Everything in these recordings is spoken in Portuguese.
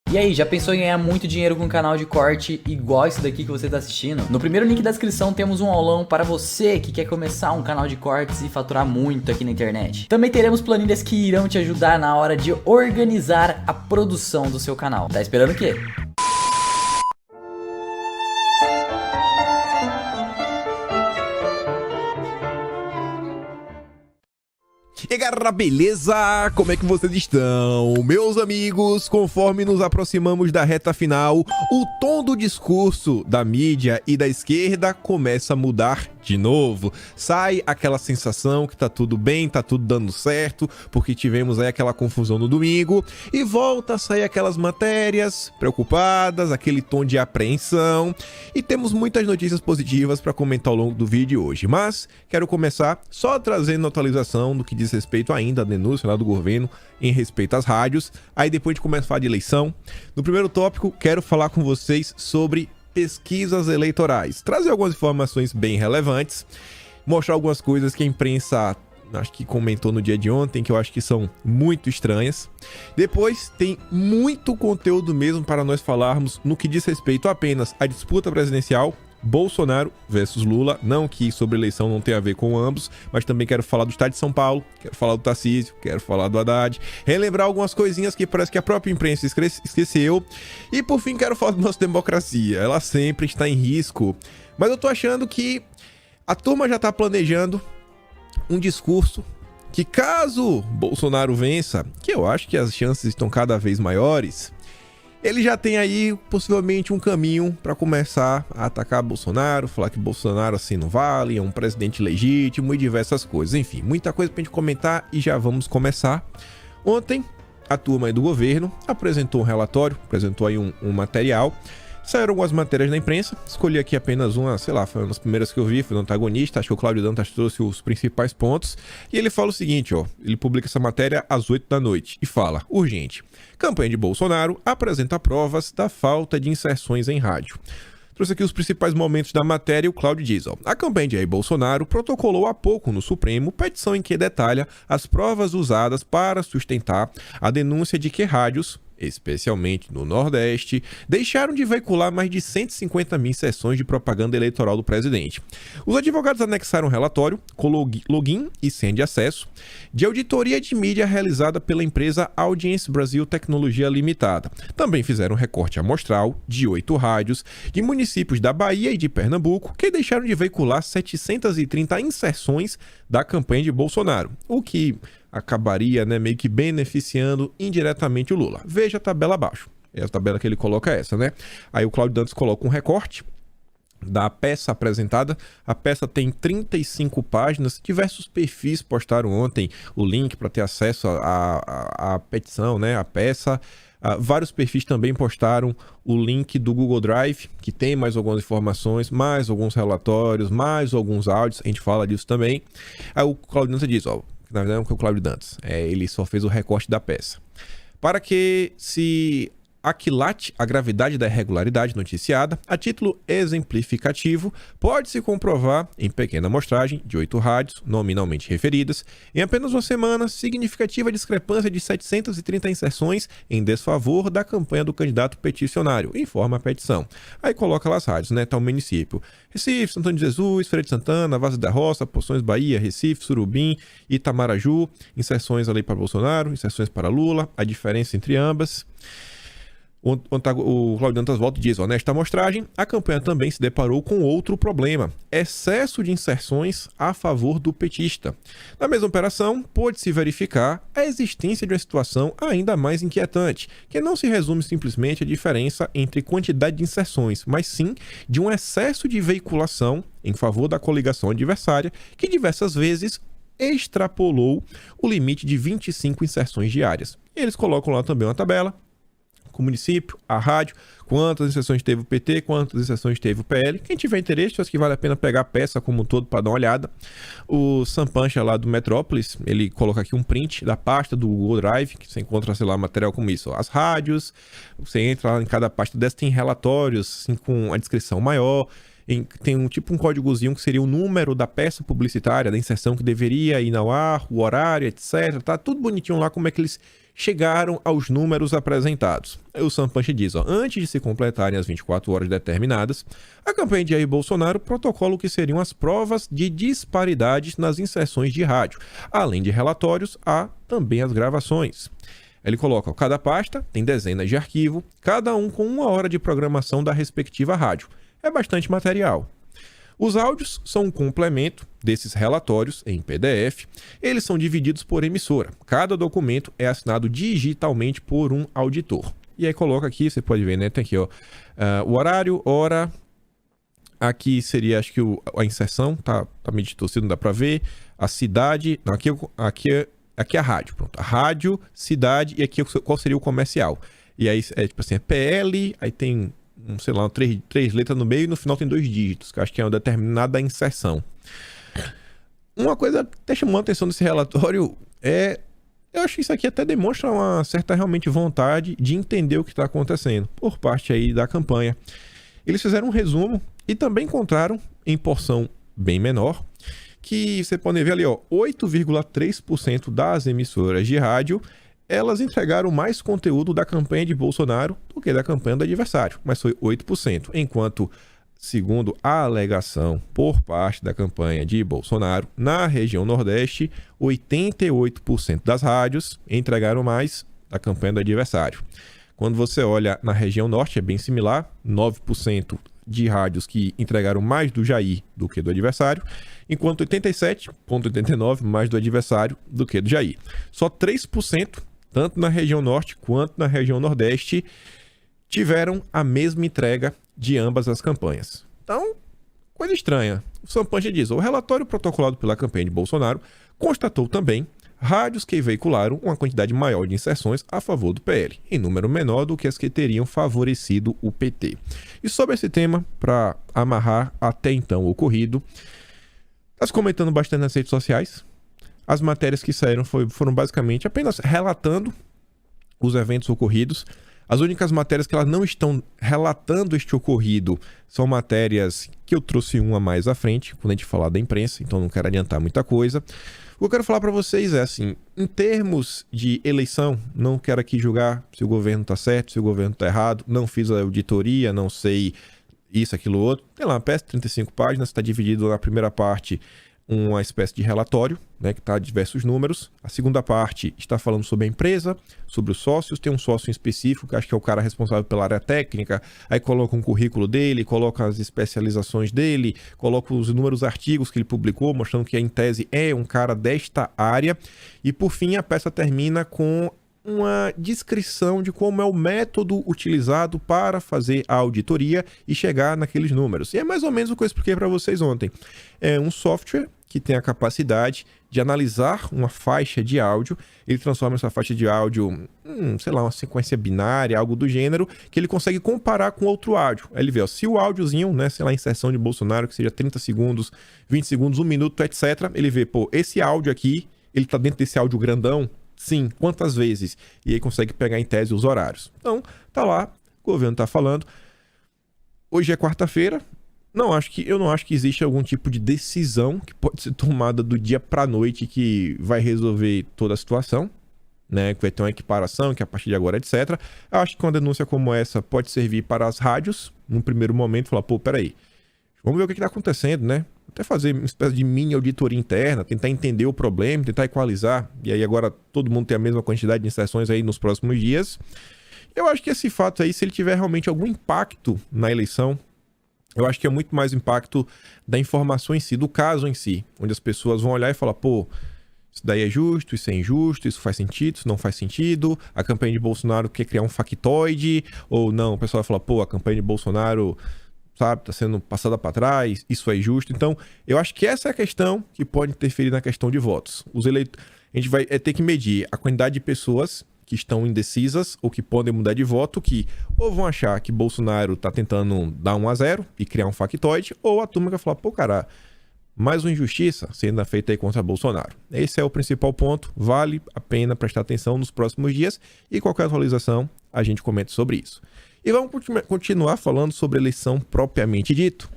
E aí, já pensou em ganhar muito dinheiro com um canal de corte igual esse daqui que você está assistindo? No primeiro link da descrição temos um aulão para você que quer começar um canal de cortes e faturar muito aqui na internet. Também teremos planilhas que irão te ajudar na hora de organizar a produção do seu canal. Tá esperando o quê? E aí galera, beleza? Como é que vocês estão? Meus amigos, conforme nos aproximamos da reta final, o tom do discurso da mídia e da esquerda começa a mudar de novo. Sai aquela sensação que tá tudo bem, tá tudo dando certo, porque tivemos aí aquela confusão no domingo, e volta a sair aquelas matérias preocupadas, aquele tom de apreensão, e temos muitas notícias positivas para comentar ao longo do vídeo de hoje. Mas quero começar só trazendo atualização do que diz respeito ainda à denúncia lá do governo em respeito às rádios. Aí depois a gente começa a falar de eleição. No primeiro tópico, quero falar com vocês sobre pesquisas eleitorais, trazer algumas informações bem relevantes, mostrar algumas coisas que a imprensa acho que comentou no dia de ontem, que eu acho que são muito estranhas. Depois tem muito conteúdo mesmo para nós falarmos no que diz respeito apenas à disputa presidencial, Bolsonaro versus Lula. Não que sobre eleição não tenha a ver com ambos, mas também quero falar do estado de São Paulo, quero falar do Tarcísio, quero falar do Haddad, relembrar algumas coisinhas que parece que a própria imprensa esqueceu. E por fim quero falar da nossa democracia, ela sempre está em risco, mas eu tô achando que a turma já tá planejando um discurso que, caso Bolsonaro vença, que eu acho que as chances estão cada vez maiores, ele já tem aí possivelmente um caminho para começar a atacar Bolsonaro, falar que Bolsonaro assim não vale, é um presidente legítimo e diversas coisas. Enfim, muita coisa pra gente comentar e já vamos começar. Ontem, a turma aí do governo apresentou um relatório, apresentou aí um material. Saíram algumas matérias na imprensa, escolhi aqui apenas uma, sei lá, foi uma das primeiras que eu vi, foi no antagonista, acho que o Cláudio Dantas trouxe os principais pontos, e ele fala o seguinte, ó, ele publica essa matéria às 8 da noite, e fala, urgente, campanha de Bolsonaro apresenta provas da falta de inserções em rádio. Trouxe aqui os principais momentos da matéria e o Cláudio diz, ó, a campanha de Jair Bolsonaro protocolou há pouco no Supremo petição em que detalha as provas usadas para sustentar a denúncia de que rádios, especialmente no Nordeste, deixaram de veicular mais de 150 mil sessões de propaganda eleitoral do presidente. Os advogados anexaram um relatório com login e senha de acesso de auditoria de mídia realizada pela empresa Audience Brasil Tecnologia Limitada. Também fizeram um recorte amostral de 8 rádios de municípios da Bahia e de Pernambuco que deixaram de veicular 730 inserções da campanha de Bolsonaro, o que acabaria, né, meio que beneficiando indiretamente o Lula. Veja a tabela abaixo. É a tabela que ele coloca essa, né? Aí o Cláudio Dantas coloca um recorte da peça apresentada. A peça tem 35 páginas. Diversos perfis postaram ontem o link para ter acesso à petição, né, a peça. Vários perfis também postaram o link do Google Drive, que tem mais algumas informações, mais alguns relatórios, mais alguns áudios. A gente fala disso também. Aí o Cláudio Dantas diz, ó, na verdade não é o Cláudio Dantas, ele só fez o recorte da peça. Para que se aquilate a gravidade da irregularidade noticiada, a título exemplificativo, pode-se comprovar, em pequena amostragem de 8 rádios, nominalmente referidas, em apenas uma semana, significativa discrepância de 730 inserções em desfavor da campanha do candidato peticionário, informa a petição. Aí coloca lá as rádios, né? Tá o município: Recife, Santo Antônio de Jesus, Feira de Santana, Vaz da Roça, Poções, Bahia, Recife, Surubim, Itamaraju, inserções ali para Bolsonaro, inserções para Lula, a diferença entre ambas. O Cláudio Dantas volta e diz, ó, nesta amostragem, a campanha também se deparou com outro problema, excesso de inserções a favor do petista. Na mesma operação, pôde-se verificar a existência de uma situação ainda mais inquietante, que não se resume simplesmente à diferença entre quantidade de inserções, mas sim de um excesso de veiculação em favor da coligação adversária, que diversas vezes extrapolou o limite de 25 inserções diárias. Eles colocam lá também uma tabela com o município, a rádio, quantas inserções teve o PT, quantas inserções teve o PL. Quem tiver interesse, acho que vale a pena pegar a peça como um todo para dar uma olhada. O Sampancha lá do Metrópolis, ele coloca aqui um print da pasta do Google Drive, que você encontra, sei lá, material como isso. As rádios, você entra lá em cada pasta dessa, tem relatórios assim, com a descrição maior. Tem um códigozinho que seria o número da peça publicitária, da inserção que deveria ir ao ar, o horário, etc. Tá tudo bonitinho lá, como é que eles chegaram aos números apresentados. Aí o Sam Punch diz, antes de se completarem as 24 horas determinadas, a campanha de Jair Bolsonaro protocola o que seriam as provas de disparidades nas inserções de rádio. Além de relatórios, há também as gravações. Ele coloca, cada pasta tem dezenas de arquivo, cada um com 1 hora de programação da respectiva rádio. É bastante material. Os áudios são um complemento desses relatórios em PDF. Eles são divididos por emissora. Cada documento é assinado digitalmente por um auditor. E aí coloca aqui, você pode ver, né? Tem aqui, o horário, hora. Aqui seria, acho que a inserção, tá meio distorcido, não dá para ver. A cidade, não, aqui é a rádio, pronto. A rádio, cidade e aqui qual seria o comercial. E aí é tipo assim, é PL, aí tem, sei lá, três letras no meio e no final tem 2 dígitos, que eu acho que é uma determinada inserção. Uma coisa que até chamou a atenção desse relatório eu acho que isso aqui até demonstra uma certa realmente vontade de entender o que está acontecendo por parte aí da campanha. Eles fizeram um resumo e também encontraram em porção bem menor que você pode ver ali, 8,3% das emissoras de rádio, elas entregaram mais conteúdo da campanha de Bolsonaro do que da campanha do adversário, mas foi 8%, enquanto, segundo a alegação por parte da campanha de Bolsonaro, na região Nordeste, 88% das rádios entregaram mais da campanha do adversário. Quando você olha na região Norte, é bem similar, 9% de rádios que entregaram mais do Jair do que do adversário, enquanto 87,89% mais do adversário do que do Jair. Só 3%, tanto na região Norte quanto na região Nordeste, tiveram a mesma entrega de ambas as campanhas. Então, coisa estranha. O Sam Punch diz, o relatório protocolado pela campanha de Bolsonaro constatou também rádios que veicularam uma quantidade maior de inserções a favor do PL, em número menor do que as que teriam favorecido o PT. E sobre esse tema, para amarrar até então o ocorrido, está se comentando bastante nas redes sociais. As matérias que saíram foram basicamente apenas relatando os eventos ocorridos. As únicas matérias que elas não estão relatando este ocorrido são matérias que eu trouxe uma mais à frente, quando a gente falar da imprensa, então não quero adiantar muita coisa. O que eu quero falar para vocês é assim, em termos de eleição, não quero aqui julgar se o governo está certo, se o governo está errado, não fiz a auditoria, não sei isso, aquilo, outro. Tem lá uma peça de 35 páginas, está dividido na primeira parte uma espécie de relatório, né, que está diversos números. A segunda parte está falando sobre a empresa, sobre os sócios. Tem um sócio em específico, que acho que é o cara responsável pela área técnica. Aí coloca um currículo dele, coloca as especializações dele, coloca os inúmeros artigos que ele publicou, mostrando que em tese é um cara desta área. E por fim, a peça termina com uma descrição de como é o método utilizado para fazer a auditoria e chegar naqueles números. E é mais ou menos o que eu expliquei para vocês ontem. É um software que tem a capacidade de analisar uma faixa de áudio, ele transforma essa faixa de áudio, sei lá, uma sequência binária, algo do gênero, que ele consegue comparar com outro áudio. Aí ele vê, se o áudiozinho, né, sei lá, inserção de Bolsonaro, que seja 30 segundos, 20 segundos, 1 minuto, etc. Ele vê, esse áudio aqui, ele tá dentro desse áudio grandão? Sim, quantas vezes? E aí consegue pegar em tese os horários. Então, tá lá, o governo tá falando. Hoje é quarta-feira. Eu não acho que existe algum tipo de decisão que pode ser tomada do dia para noite que vai resolver toda a situação, né? Que vai ter uma equiparação, que a partir de agora, etc. Eu acho que uma denúncia como essa pode servir para as rádios, num primeiro momento, falar, peraí, vamos ver o que está acontecendo, né? Até fazer uma espécie de mini auditoria interna, tentar entender o problema, tentar equalizar, e aí agora todo mundo tem a mesma quantidade de inserções aí nos próximos dias. Eu acho que esse fato aí, se ele tiver realmente algum impacto na eleição, eu acho que é muito mais impacto da informação em si, do caso em si, onde as pessoas vão olhar e falar, isso daí é justo, isso é injusto, isso faz sentido, isso não faz sentido, a campanha de Bolsonaro quer criar um factoide, ou não, o pessoal vai falar, a campanha de Bolsonaro, sabe, tá sendo passada para trás, isso é justo. Então, eu acho que essa é a questão que pode interferir na questão de votos. A gente vai ter que medir a quantidade de pessoas que estão indecisas ou que podem mudar de voto, que ou vão achar que Bolsonaro tá tentando dar 1-0 e criar um factoide, ou a turma vai falar, cara, mais uma injustiça sendo feita aí contra Bolsonaro. Esse é o principal ponto, vale a pena prestar atenção nos próximos dias e qualquer atualização a gente comenta sobre isso. E vamos continuar falando sobre a eleição propriamente dito.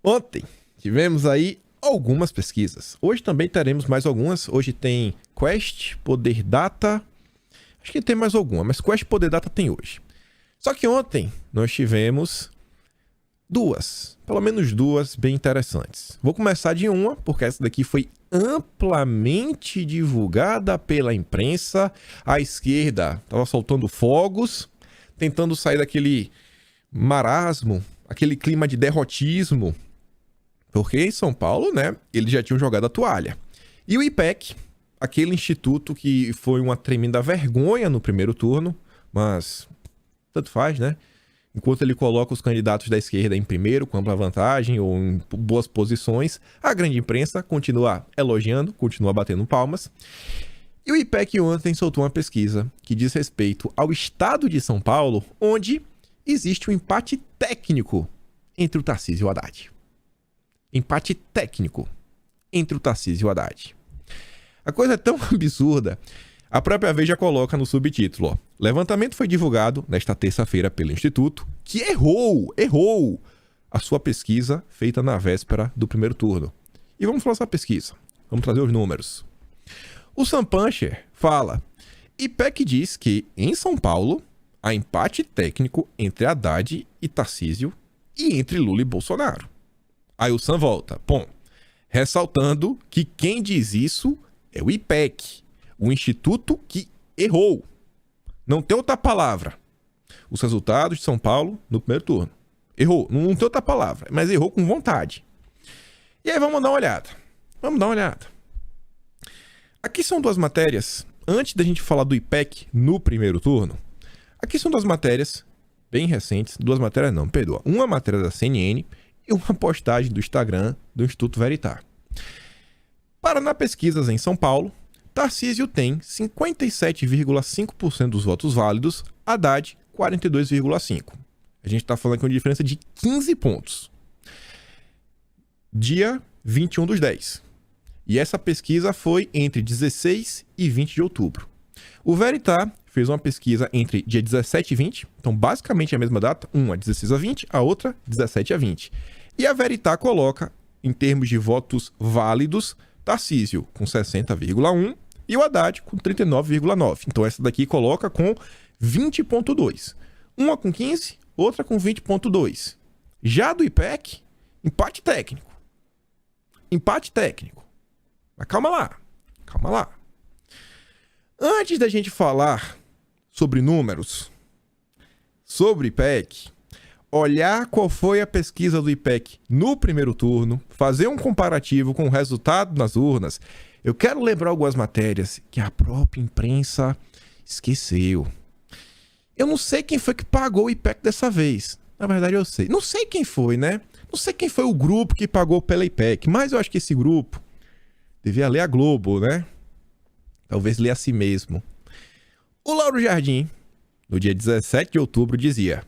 Ontem tivemos aí algumas pesquisas. Hoje também teremos mais algumas. Hoje tem Quest, Poder Data. Acho que tem mais alguma, mas Quest, Poder Data tem hoje. Só que ontem nós tivemos duas, pelo menos duas bem interessantes. Vou começar de uma, porque essa daqui foi amplamente divulgada pela imprensa. A esquerda estava soltando fogos, tentando sair daquele marasmo, aquele clima de derrotismo, porque em São Paulo, né, eles já tinham jogado a toalha. E o IPEC, aquele instituto que foi uma tremenda vergonha no primeiro turno, mas tanto faz, né? Enquanto ele coloca os candidatos da esquerda em primeiro, com ampla vantagem ou em boas posições, a grande imprensa continua elogiando, continua batendo palmas. E o IPEC ontem soltou uma pesquisa que diz respeito ao estado de São Paulo, onde existe um empate técnico entre o Tarcísio e o Haddad. Empate técnico entre o Tarcísio e o Haddad. A coisa é tão absurda, a própria Veja coloca no subtítulo, ó, levantamento foi divulgado nesta terça-feira pelo Instituto, que errou a sua pesquisa feita na véspera do primeiro turno. E vamos falar essa pesquisa, vamos trazer os números. O Sam Puncher fala, IPEC diz que, em São Paulo, há empate técnico entre Haddad e Tarcísio e entre Lula e Bolsonaro. Aí o Sam volta, bom, ressaltando que quem diz isso é o IPEC, o instituto que errou. Não tem outra palavra. Os resultados de São Paulo no primeiro turno. Errou, não tem outra palavra, mas errou com vontade. E aí vamos dar uma olhada. Aqui são duas matérias, antes da gente falar do IPEC no primeiro turno, aqui são duas matérias bem recentes, uma matéria da CNN e uma postagem do Instagram do Instituto Veritar. Paraná Pesquisas em São Paulo, Tarcísio tem 57,5% dos votos válidos, Haddad 42,5%. A gente está falando aqui de uma diferença de 15 pontos. Dia 21/10. E essa pesquisa foi entre 16 e 20 de outubro. O Veritar fez uma pesquisa entre dia 17 e 20, então basicamente a mesma data, uma 16 a 20, a outra 17 a 20. E a Veritar coloca, em termos de votos válidos, Tarcísio com 60,1 e o Haddad com 39,9. Então essa daqui coloca com 20,2. Uma com 15, outra com 20,2. Já do IPEC, empate técnico. Mas calma lá. Antes da gente falar sobre números, sobre IPEC, olhar qual foi a pesquisa do IPEC no primeiro turno, fazer um comparativo com o resultado nas urnas, eu quero lembrar algumas matérias que a própria imprensa esqueceu. Eu não sei quem foi que pagou o IPEC dessa vez. Na verdade, eu sei. Não sei quem foi, né? Não sei quem foi o grupo que pagou pela IPEC, mas eu acho que esse grupo devia ler a Globo, né? Talvez ler a si mesmo. O Lauro Jardim, no dia 17 de outubro, dizia: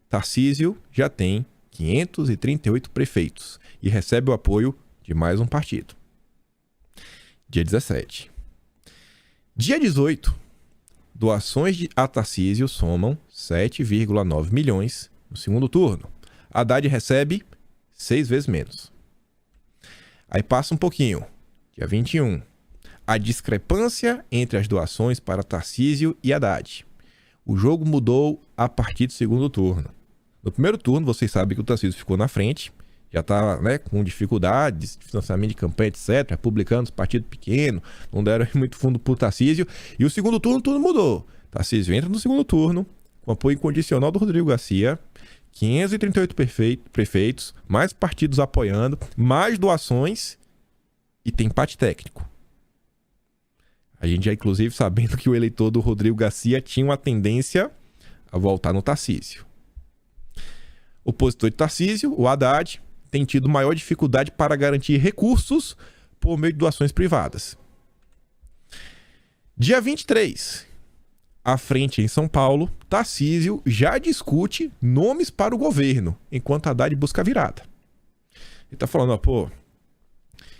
Tarcísio já tem 538 prefeitos e recebe o apoio de mais um partido. Dia 17. Dia 18, doações a Tarcísio somam 7,9 milhões no segundo turno. Haddad recebe 6 vezes menos. Aí passa um pouquinho. Dia 21. A discrepância entre as doações para Tarcísio e Haddad. O jogo mudou a partir do segundo turno. No primeiro turno, vocês sabem que o Tarcísio ficou na frente. Já estava, né, com dificuldades de financiamento de campanha, etc. Republicanos, partido pequeno, não deram muito fundo para o Tarcísio. E o segundo turno, tudo mudou. Tarcísio entra no segundo turno, com apoio incondicional do Rodrigo Garcia, 538 prefeitos, mais partidos apoiando, mais doações e tem empate técnico. A gente já, inclusive, sabendo que o eleitor do Rodrigo Garcia tinha uma tendência a voltar no Tarcísio. O opositor de Tarcísio, o Haddad, tem tido maior dificuldade para garantir recursos por meio de doações privadas. Dia 23, à frente em São Paulo, Tarcísio já discute nomes para o governo, enquanto Haddad busca a virada. Ele tá falando, pô,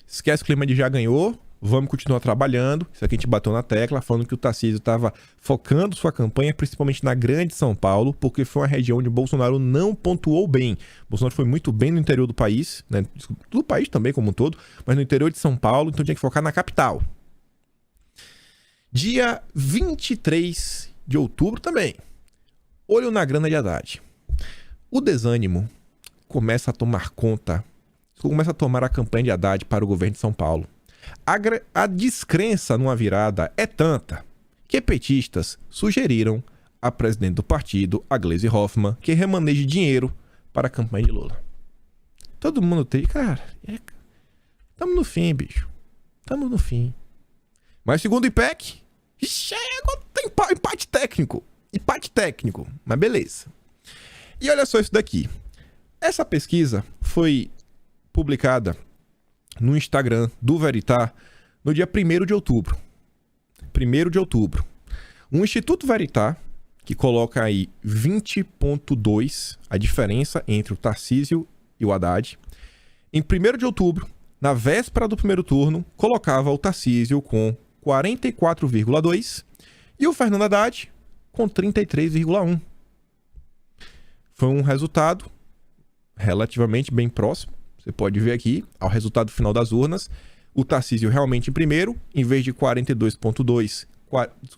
esquece o clima de já ganhou, vamos continuar trabalhando. Isso aqui a gente bateu na tecla, falando que o Tarcísio estava focando sua campanha, principalmente na grande São Paulo, porque foi uma região onde o Bolsonaro não pontuou bem. O Bolsonaro foi muito bem no interior do país, né? Do país também como um todo, mas no interior de São Paulo, então tinha que focar na capital. Dia 23 de outubro também. Olho na grana de Haddad. O desânimo começa a tomar conta, começa a tomar a campanha de Haddad para o governo de São Paulo. A descrença numa virada é tanta que petistas sugeriram a presidente do partido, a Gleisi Hoffmann, que remaneje dinheiro para a campanha de Lula. Todo mundo tem... Cara, estamos no fim, bicho. Estamos no fim. Mas segundo o IPEC, chega, tem empate técnico. Empate técnico, mas beleza. E olha só isso daqui. Essa pesquisa foi publicada no Instagram do Veritá no dia 1º de outubro. 1º de outubro. O Instituto Veritá, que coloca aí 20,2 a diferença entre o Tarcísio e o Haddad. Em 1º de outubro, na véspera do primeiro turno, colocava o Tarcísio com 44,2 e o Fernando Haddad com 33,1. Foi um resultado relativamente bem próximo. Você pode ver aqui, ao resultado final das urnas, o Tarcísio realmente em primeiro, em vez de 42,2,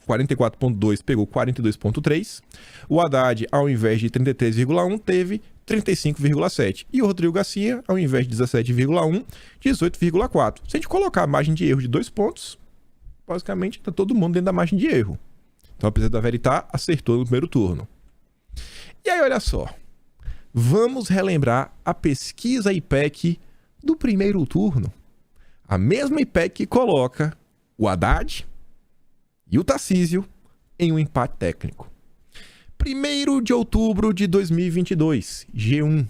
44,2 pegou 42,3. O Haddad, ao invés de 33,1, teve 35,7. E o Rodrigo Garcia, ao invés de 17,1, 18,4. Se a gente colocar a margem de erro de 2 pontos, basicamente está todo mundo dentro da margem de erro. Então a presidente da Veritá acertou no primeiro turno. E aí, olha só. Vamos relembrar a pesquisa IPEC do primeiro turno. A mesma IPEC que coloca o Haddad e o Tarcísio em um empate técnico. 1º de outubro de 2022, G1.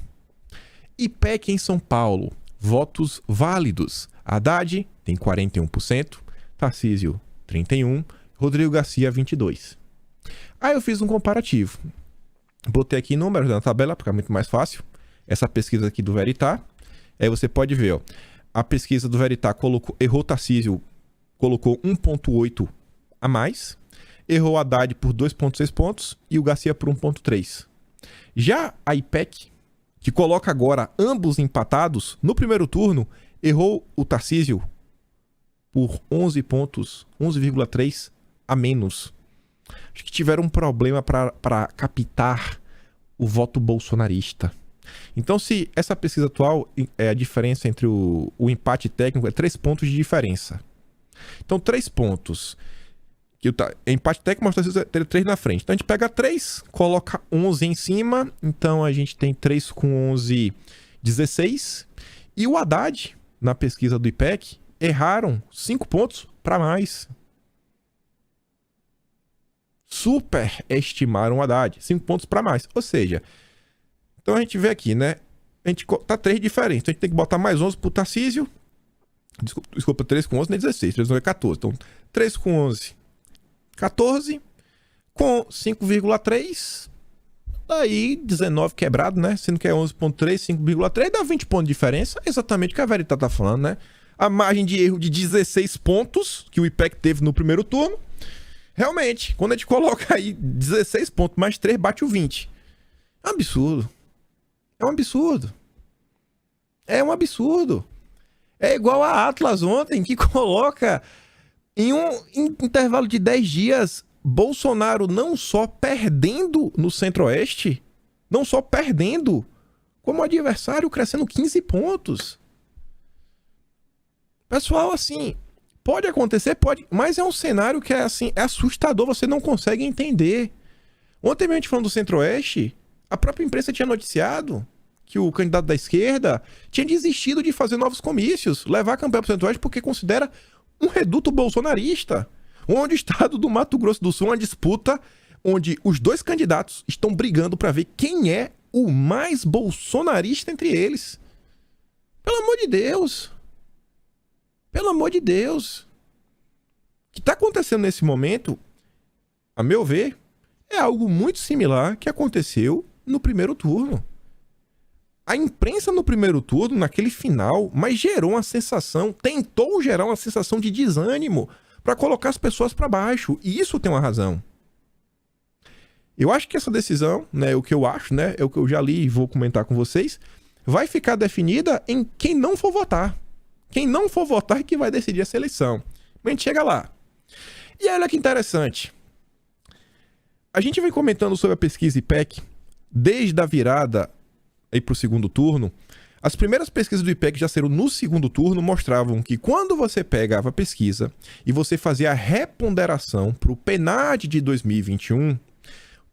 IPEC em São Paulo. Votos válidos. Haddad tem 41%, Tarcísio 31%, Rodrigo Garcia 22%. Aí eu fiz um comparativo. Botei aqui números na tabela, porque é muito mais fácil. Essa pesquisa aqui do Veritá. Aí você pode ver, ó. A pesquisa do Veritá errou Tarcísio, colocou 1,8 a mais. Errou Haddad por 2,6 pontos e o Garcia por 1,3. Já a IPEC, que coloca agora ambos empatados, no primeiro turno, errou o Tarcísio por 11 pontos, 11,3 a menos. Acho que tiveram um problema para captar o voto bolsonarista. Então, se essa pesquisa atual, a diferença entre o empate técnico é 3 pontos de diferença. Então, 3 pontos. Empate técnico mostra ter 3 na frente. Então, a gente pega 3, coloca 11 em cima. Então, a gente tem 3 com 11, 16. E o Haddad, na pesquisa do IPEC, erraram 5 pontos para mais. Superestimaram o Haddad. 5 pontos para mais. Ou seja, então a gente vê aqui, né? A gente tá 3 diferentes. Então a gente tem que botar mais 11 pro Tarcísio. Desculpa, 3 com 11 não é 16. 3 não é 14. Então 3 com 11, 14. Com 5,3. Daí 19 quebrado, né? Sendo que é 11,3, 5,3. Dá 20 pontos de diferença. Exatamente o que a Veritá tá falando, né? A margem de erro de 16 pontos que o IPEC teve no primeiro turno. Realmente, quando a gente coloca aí 16 pontos mais 3, bate o 20. É um absurdo. É um absurdo. É um absurdo. É igual a Atlas ontem, que coloca em intervalo de 10 dias, Bolsonaro não só perdendo no Centro-Oeste, não só perdendo, como adversário crescendo 15 pontos. Pessoal, assim... Pode acontecer, pode, mas é um cenário que é assim, é assustador, você não consegue entender. Ontem mesmo a gente falando do Centro-Oeste, a própria imprensa tinha noticiado que o candidato da esquerda tinha desistido de fazer novos comícios, levar a campanha para o Centro-Oeste porque considera um reduto bolsonarista. Onde o estado do Mato Grosso do Sul é uma disputa onde os dois candidatos estão brigando para ver quem é o mais bolsonarista entre eles. Pelo amor de Deus. Pelo amor de Deus. O que está acontecendo nesse momento, a meu ver, é algo muito similar que aconteceu no primeiro turno. A imprensa no primeiro turno, naquele final, mas gerou uma sensação, tentou gerar uma sensação de desânimo para colocar as pessoas para baixo. E isso tem uma razão. Eu acho que essa decisão, né, o que eu acho, né, é o que eu já li e vou comentar com vocês, vai ficar definida em quem não for votar. Quem não for votar é que vai decidir essa eleição. Mas a gente chega lá. E olha que interessante. A gente vem comentando sobre a pesquisa IPEC desde a virada aí para o segundo turno. As primeiras pesquisas do IPEC já saíram no segundo turno, mostravam que quando você pegava a pesquisa e você fazia a reponderação para o PNAD de 2021, o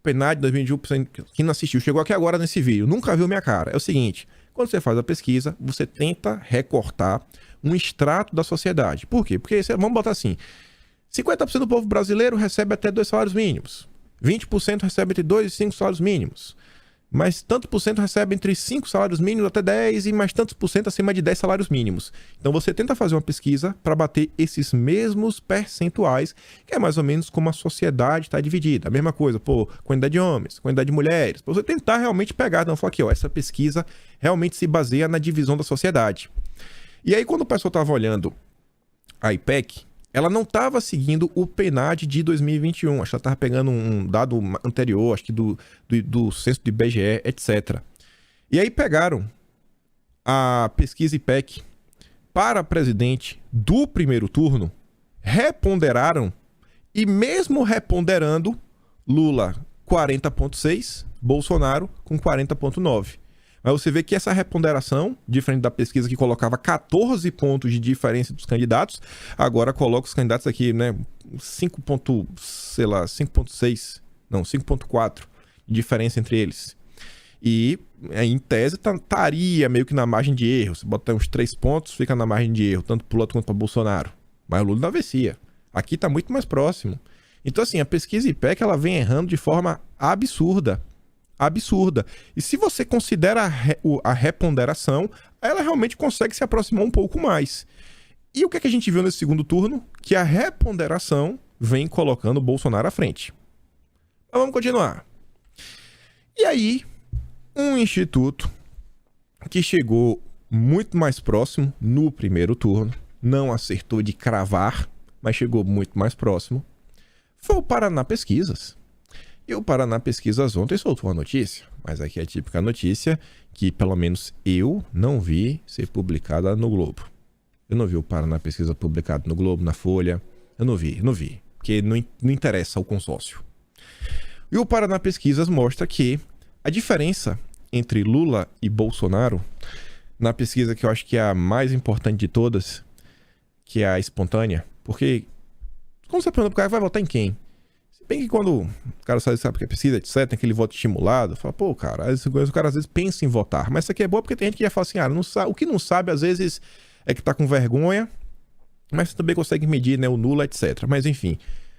PNAD de 2021, quem não assistiu, chegou aqui agora nesse vídeo, nunca viu minha cara, é o seguinte, quando você faz a pesquisa, você tenta recortar um extrato da sociedade. Por quê? Porque, vamos botar assim, 50% do povo brasileiro recebe até 2 salários mínimos, 20% recebe entre 2 e 5 salários mínimos, mas tanto por cento recebe entre 5 salários mínimos até 10 e mais tantos por cento acima de 10 salários mínimos. Então você tenta fazer uma pesquisa para bater esses mesmos percentuais, que é mais ou menos como a sociedade está dividida. A mesma coisa, quantidade de homens, quantidade de mulheres. Para você tentar realmente pegar, não falar aqui, essa pesquisa realmente se baseia na divisão da sociedade. E aí quando o pessoal estava olhando a IPEC, ela não estava seguindo o PNAD de 2021. Acho que ela estava pegando um dado anterior, acho que do censo do IBGE, etc. E aí pegaram a pesquisa IPEC para presidente do primeiro turno, reponderaram, e mesmo reponderando, Lula 40,6, Bolsonaro com 40,9. Mas você vê que essa reponderação, diferente da pesquisa que colocava 14 pontos de diferença dos candidatos, agora coloca os candidatos aqui, né, 5,6, não, 5,4 de diferença entre eles. E, em tese, estaria meio que na margem de erro. Se botar uns 3 pontos, fica na margem de erro, tanto para o Lula quanto para Bolsonaro. Mas o Lula não avecia. Aqui está muito mais próximo. Então, assim, a pesquisa IPEC, ela vem errando de forma absurda. E se você considera a reponderação, ela realmente consegue se aproximar um pouco mais. E o que é que a gente viu nesse segundo turno? Que a reponderação vem colocando o Bolsonaro à frente. Mas vamos continuar. E aí, um instituto que chegou muito mais próximo no primeiro turno, não acertou de cravar, mas chegou muito mais próximo, foi o Paraná Pesquisas. E o Paraná Pesquisas ontem soltou uma notícia, mas aqui é a típica notícia que pelo menos eu não vi ser publicada no Globo. Eu não vi o Paraná Pesquisa publicado no Globo, na Folha. Eu não vi, porque não interessa ao consórcio. E o Paraná Pesquisas mostra que a diferença entre Lula e Bolsonaro, na pesquisa que eu acho que é a mais importante de todas, que é a espontânea, porque quando você pergunta pro cara, vai votar em quem? Bem que quando o cara sabe que é pesquisa, etc., tem aquele voto estimulado, fala, cara, o cara às vezes pensa em votar. Mas isso aqui é boa porque tem gente que já fala assim, não sabe, o que não sabe às vezes é que tá com vergonha, mas você também consegue medir, né, o nulo, etc. Mas enfim,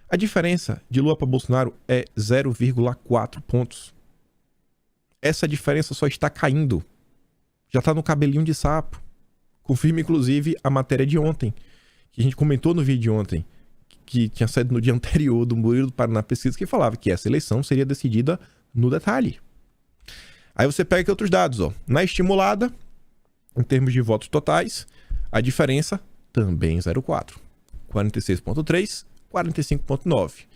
a diferença de Lula para Bolsonaro é 0,4 pontos. Essa diferença só está caindo. Já tá no cabelinho de sapo. Confirma, inclusive, a matéria de ontem, que a gente comentou no vídeo de ontem, que tinha saído no dia anterior do Murilo do Paraná Pesquisa, que falava que essa eleição seria decidida no detalhe. Aí você pega aqui outros dados, ó. Na estimulada, em termos de votos totais, a diferença também 0,4. 46,3, 45,9.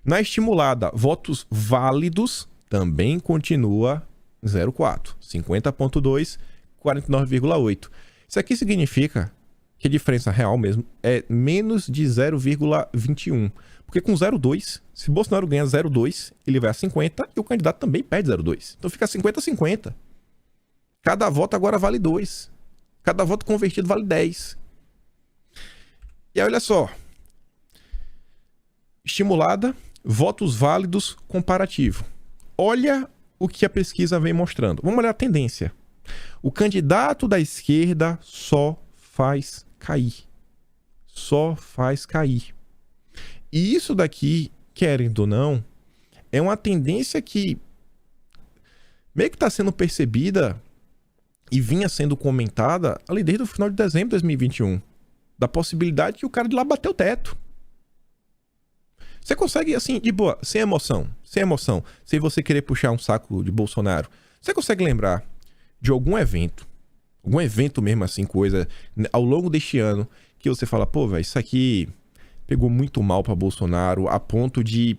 Na estimulada, votos válidos também continua 0,4. 50,2, 49,8. Isso aqui significa que a diferença real mesmo é menos de 0,21. Porque com 0,2, se Bolsonaro ganha 0,2, ele vai a 50 e o candidato também perde 0,2. Então fica 50-50. Cada voto agora vale 2. Cada voto convertido vale 10. E aí, olha só. Estimulada, votos válidos, comparativo. Olha o que a pesquisa vem mostrando. Vamos olhar a tendência. O candidato da esquerda só faz cair. Só faz cair. E isso daqui, querendo ou não, é uma tendência que meio que está sendo percebida e vinha sendo comentada ali desde o final de dezembro de 2021. Da possibilidade que o cara de lá bateu o teto. Você consegue, assim, de boa, sem emoção, sem você querer puxar um saco de Bolsonaro. Você consegue lembrar de algum evento mesmo assim, coisa, ao longo deste ano, que você fala, pô, velho, isso aqui pegou muito mal pra Bolsonaro, a ponto de,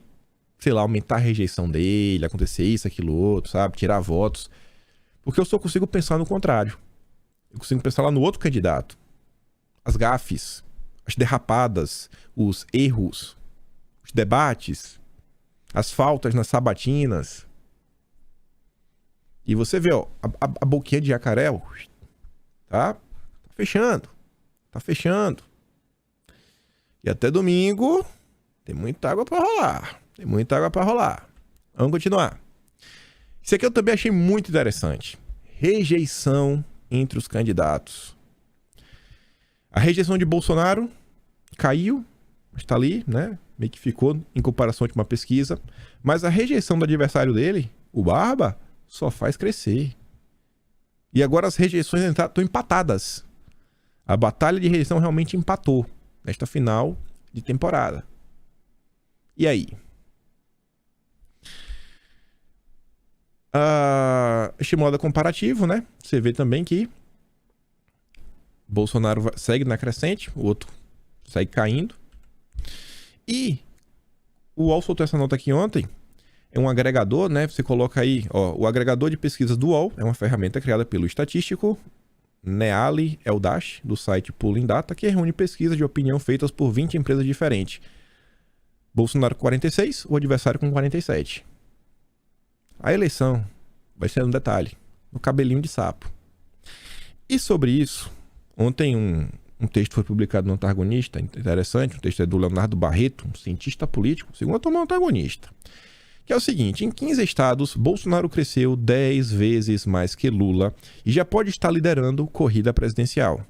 sei lá, aumentar a rejeição dele, acontecer isso, aquilo, outro, sabe? Tirar votos. Porque eu só consigo pensar no contrário. Eu consigo pensar lá no outro candidato. As gafes, as derrapadas, os erros, os debates, as faltas nas sabatinas. E você vê, ó, a boquinha de jacaré, ó, tá fechando. Tá fechando. E até domingo tem muita água pra rolar. Tem muita água pra rolar. Vamos continuar. Isso aqui eu também achei muito interessante. Rejeição entre os candidatos. A rejeição de Bolsonaro caiu, está ali, né? Meio que ficou em comparação com uma pesquisa. Mas a rejeição do adversário dele, o Barba, só faz crescer. E agora as rejeições estão empatadas. A batalha de rejeição realmente empatou nesta final de temporada. E aí? Este modo comparativo, né? Você vê também que Bolsonaro segue na crescente, o outro segue caindo. E o UOL soltou essa nota aqui ontem. É um agregador, né? Você coloca aí, ó, o agregador de pesquisas do UOL é uma ferramenta criada pelo estatístico Neali Eldash, do site Pulling Data, que reúne pesquisas de opinião feitas por 20 empresas diferentes. Bolsonaro com 46, o adversário com 47. A eleição vai ser um detalhe, no cabelinho de sapo. E sobre isso, ontem um texto foi publicado no Antagonista, interessante, o texto é do Leonardo Barreto, um cientista político, segundo o Antagonista, que é o seguinte: em 15 estados, Bolsonaro cresceu 10 vezes mais que Lula e já pode estar liderando corrida presidencial.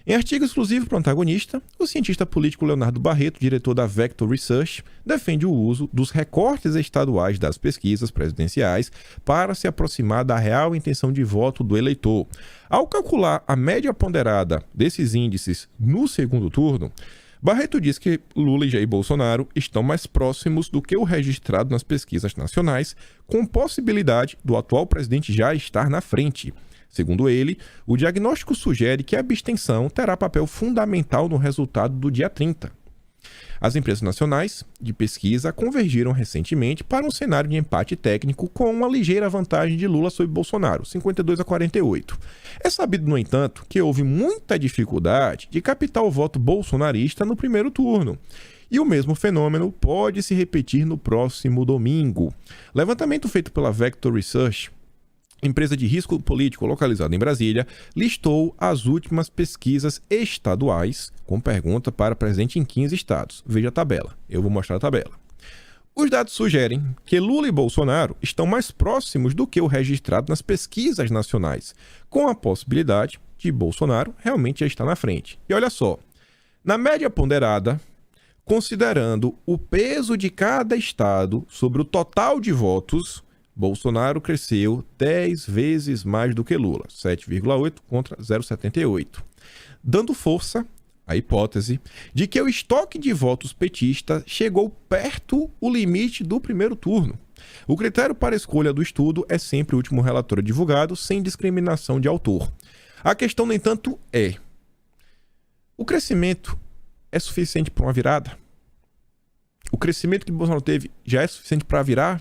Em artigo exclusivo para o Antagonista, o cientista político Leonardo Barreto, diretor da Vector Research, defende o uso dos recortes estaduais das pesquisas presidenciais para se aproximar da real intenção de voto do eleitor. Ao calcular a média ponderada desses índices no segundo turno, Barreto diz que Lula e Jair Bolsonaro estão mais próximos do que o registrado nas pesquisas nacionais, com possibilidade do atual presidente já estar na frente. Segundo ele, o diagnóstico sugere que a abstenção terá papel fundamental no resultado do dia 30. As empresas nacionais de pesquisa convergiram recentemente para um cenário de empate técnico com uma ligeira vantagem de Lula sobre Bolsonaro, 52-48. É sabido, no entanto, que houve muita dificuldade de captar o voto bolsonarista no primeiro turno. E o mesmo fenômeno pode se repetir no próximo domingo. Levantamento feito pela Vector Research, empresa de risco político localizada em Brasília, listou as últimas pesquisas estaduais com pergunta para presidente em 15 estados. Veja a tabela. Eu vou mostrar a tabela. Os dados sugerem que Lula e Bolsonaro estão mais próximos do que o registrado nas pesquisas nacionais, com a possibilidade de Bolsonaro realmente já estar na frente. E olha só, na média ponderada, considerando o peso de cada estado sobre o total de votos, Bolsonaro cresceu 10 vezes mais do que Lula, 7,8 contra 0,78, dando força à hipótese de que o estoque de votos petista chegou perto o limite do primeiro turno. O critério para a escolha do estudo é sempre o último relatório divulgado, sem discriminação de autor. A questão, no entanto, é: o crescimento é suficiente para uma virada? O crescimento que Bolsonaro teve já é suficiente para virar?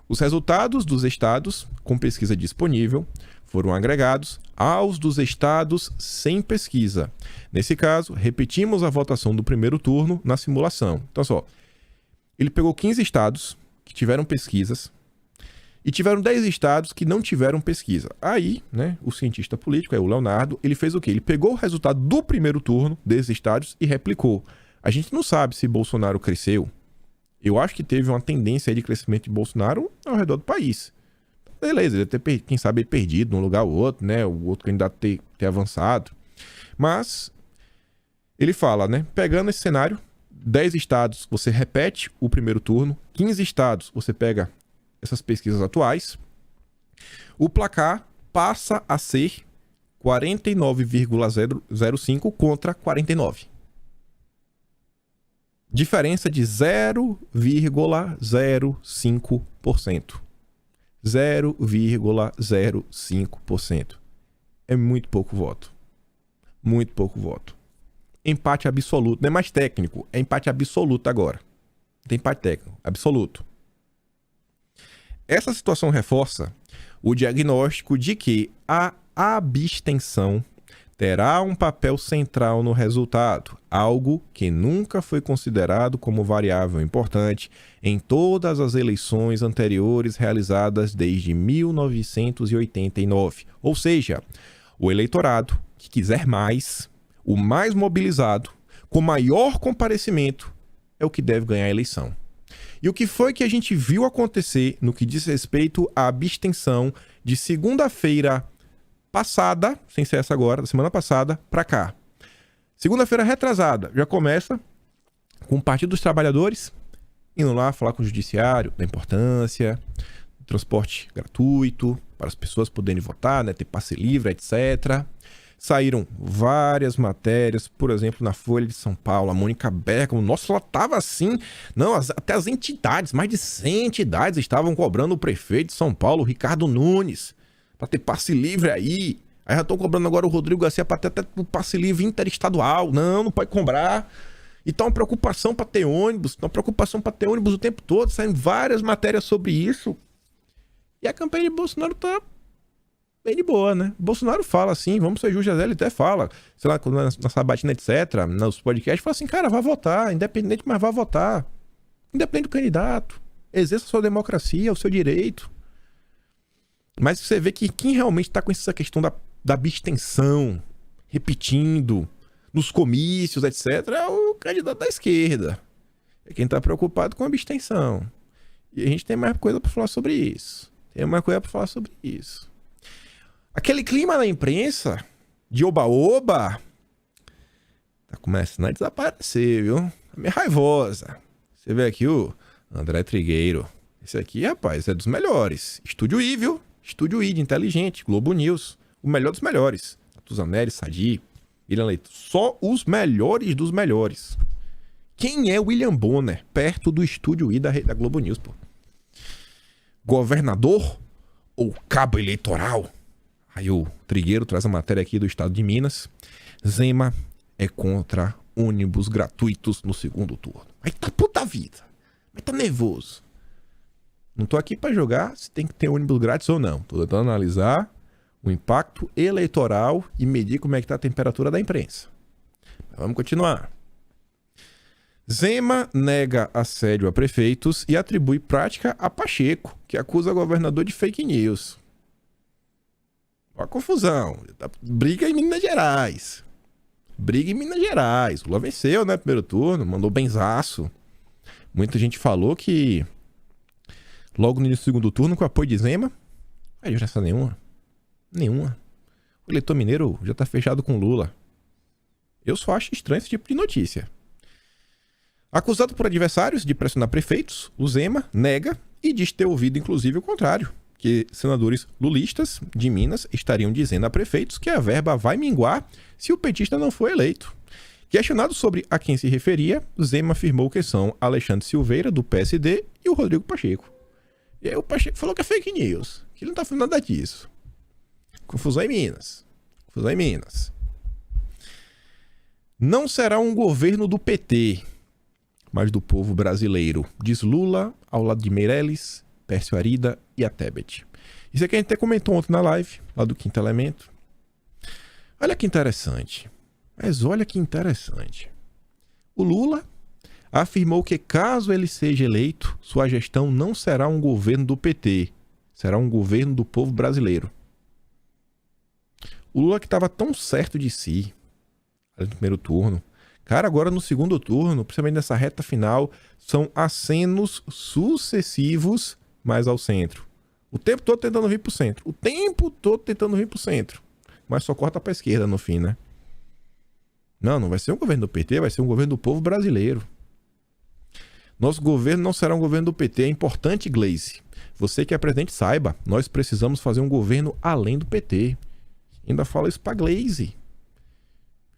Os resultados dos estados com pesquisa disponível foram agregados aos dos estados sem pesquisa. Nesse caso, repetimos a votação do primeiro turno na simulação. Então, só, ele pegou 15 estados que tiveram pesquisas e tiveram 10 estados que não tiveram pesquisa. Aí, né, o cientista político, o Leonardo, ele fez o quê? Ele pegou o resultado do primeiro turno desses estados e replicou. A gente não sabe se Bolsonaro cresceu. Eu acho que teve uma tendência aí de crescimento de Bolsonaro ao redor do país. Beleza, ele deve ter, quem sabe, perdido num lugar ou outro, né? O outro candidato ter avançado. Mas ele fala, né? Pegando esse cenário, 10 estados você repete o primeiro turno, 15 estados você pega essas pesquisas atuais, o placar passa a ser 49,05 contra 49. Diferença de 0,05%. 0,05%. É muito pouco voto. Muito pouco voto. Empate absoluto. Não é mais técnico, é empate absoluto agora. Não tem empate técnico, absoluto. Essa situação reforça o diagnóstico de que a abstenção terá um papel central no resultado, algo que nunca foi considerado como variável importante em todas as eleições anteriores realizadas desde 1989. Ou seja, o eleitorado que quiser mais, o mais mobilizado, com maior comparecimento, é o que deve ganhar a eleição. E o que foi que a gente viu acontecer no que diz respeito à abstenção de segunda-feira passada, sem ser essa agora, da semana passada, para cá. Segunda-feira retrasada, já começa com o Partido dos Trabalhadores indo lá falar com o Judiciário da importância do transporte gratuito, para as pessoas poderem votar, né, ter passe livre, etc. Saíram várias matérias, por exemplo, na Folha de São Paulo, a Mônica Bergamo, nossa, ela tava assim, não, até as entidades, mais de 100 entidades estavam cobrando o prefeito de São Paulo, Ricardo Nunes, para ter passe livre aí. Aí já estão cobrando agora o Rodrigo Garcia para ter até o passe livre interestadual. Não pode cobrar. E tá uma preocupação para ter ônibus, o tempo todo, saem várias matérias sobre isso. E a campanha de Bolsonaro tá bem de boa, né? Bolsonaro fala assim, vamos ser justos, ele até fala, sei lá, na sabatina, etc., nos podcasts, fala assim, cara, vai votar, independente, mas vai votar. Independente do candidato. Exerça a sua democracia, o seu direito. Mas você vê que quem realmente tá com essa questão da abstenção, repetindo, nos comícios, etc., é o candidato da esquerda. É quem tá preocupado com a abstenção. E a gente tem mais coisa pra falar sobre isso. Aquele clima na imprensa de oba-oba tá começando a desaparecer, viu? É meio raivosa. Você vê aqui o André Trigueiro. Esse aqui, rapaz, é dos melhores. Estúdio I, viu? Estúdio I de inteligente, Globo News. O melhor dos melhores. Tuzaneri, Sadi, William Leite. Só os melhores dos melhores. Quem é William Bonner perto do Estúdio I da Globo News, pô? Governador ou cabo eleitoral? Aí o Trigueiro traz a matéria aqui do estado de Minas. Zema é contra ônibus gratuitos no segundo turno. Aí tá puta vida. Mas tá nervoso. Não tô aqui pra jogar se tem que ter ônibus grátis ou não. Tô tentando analisar o impacto eleitoral e medir como é que tá a temperatura da imprensa. Mas vamos continuar. Zema nega assédio a prefeitos e atribui prática a Pacheco, que acusa governador de fake news. Olha a confusão. Briga em Minas Gerais. O Lula venceu, né? Primeiro turno, mandou benzaço. Muita gente falou que logo no início do segundo turno, com o apoio de Zema, não diferença nenhuma. O eleitor mineiro já tá fechado com Lula. Eu só acho estranho esse tipo de notícia. Acusado por adversários de pressionar prefeitos, o Zema nega e diz ter ouvido inclusive o contrário, que senadores lulistas de Minas estariam dizendo a prefeitos que a verba vai minguar se o petista não for eleito. Questionado sobre a quem se referia, Zema afirmou que são Alexandre Silveira, do PSD, e o Rodrigo Pacheco. E aí o Pacheco falou que é fake news, que ele não tá falando nada disso. Confusão em Minas. Não será um governo do PT, mas do povo brasileiro, diz Lula ao lado de Meirelles, Pércio Arida e a Tebet. Isso aqui a gente até comentou ontem na live, lá do Quinto Elemento. Olha que interessante. O Lula afirmou que caso ele seja eleito, sua gestão não será um governo do PT, será um governo do povo brasileiro. O Lula que estava tão certo de si no primeiro turno, cara, agora no segundo turno, principalmente nessa reta final, são acenos sucessivos mais ao centro. O tempo todo tentando vir pro centro. Mas só corta pra esquerda no fim, né? Não vai ser um governo do PT, vai ser um governo do povo brasileiro. Nosso governo não será um governo do PT. É importante, Gleisi. Você que é presidente, saiba. Nós precisamos fazer um governo além do PT. Ainda fala isso pra Gleisi.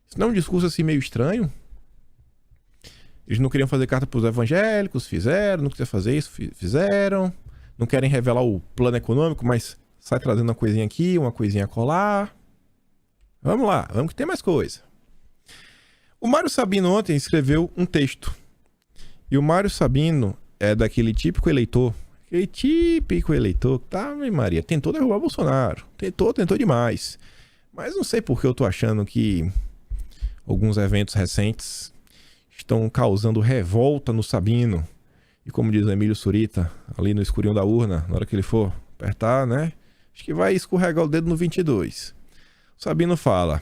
Isso não é um discurso assim meio estranho? Eles não queriam fazer carta pros evangélicos, fizeram. Não queriam fazer isso, fizeram. não querem revelar o plano econômico, mas sai trazendo uma coisinha aqui, uma coisinha colar. Vamos lá, vamos que tem mais coisa. O Mário Sabino ontem escreveu um texto. E o Mário Sabino é daquele típico eleitor. Aquele típico eleitor que tá, Maria, tentou derrubar o Bolsonaro. Tentou demais. Mas não sei por que eu tô achando que alguns eventos recentes estão causando revolta no Sabino. E como diz o Emílio Surita, ali no escurinho da urna, na hora que ele for apertar, né? Acho que vai escorregar o dedo no 22. O Sabino fala: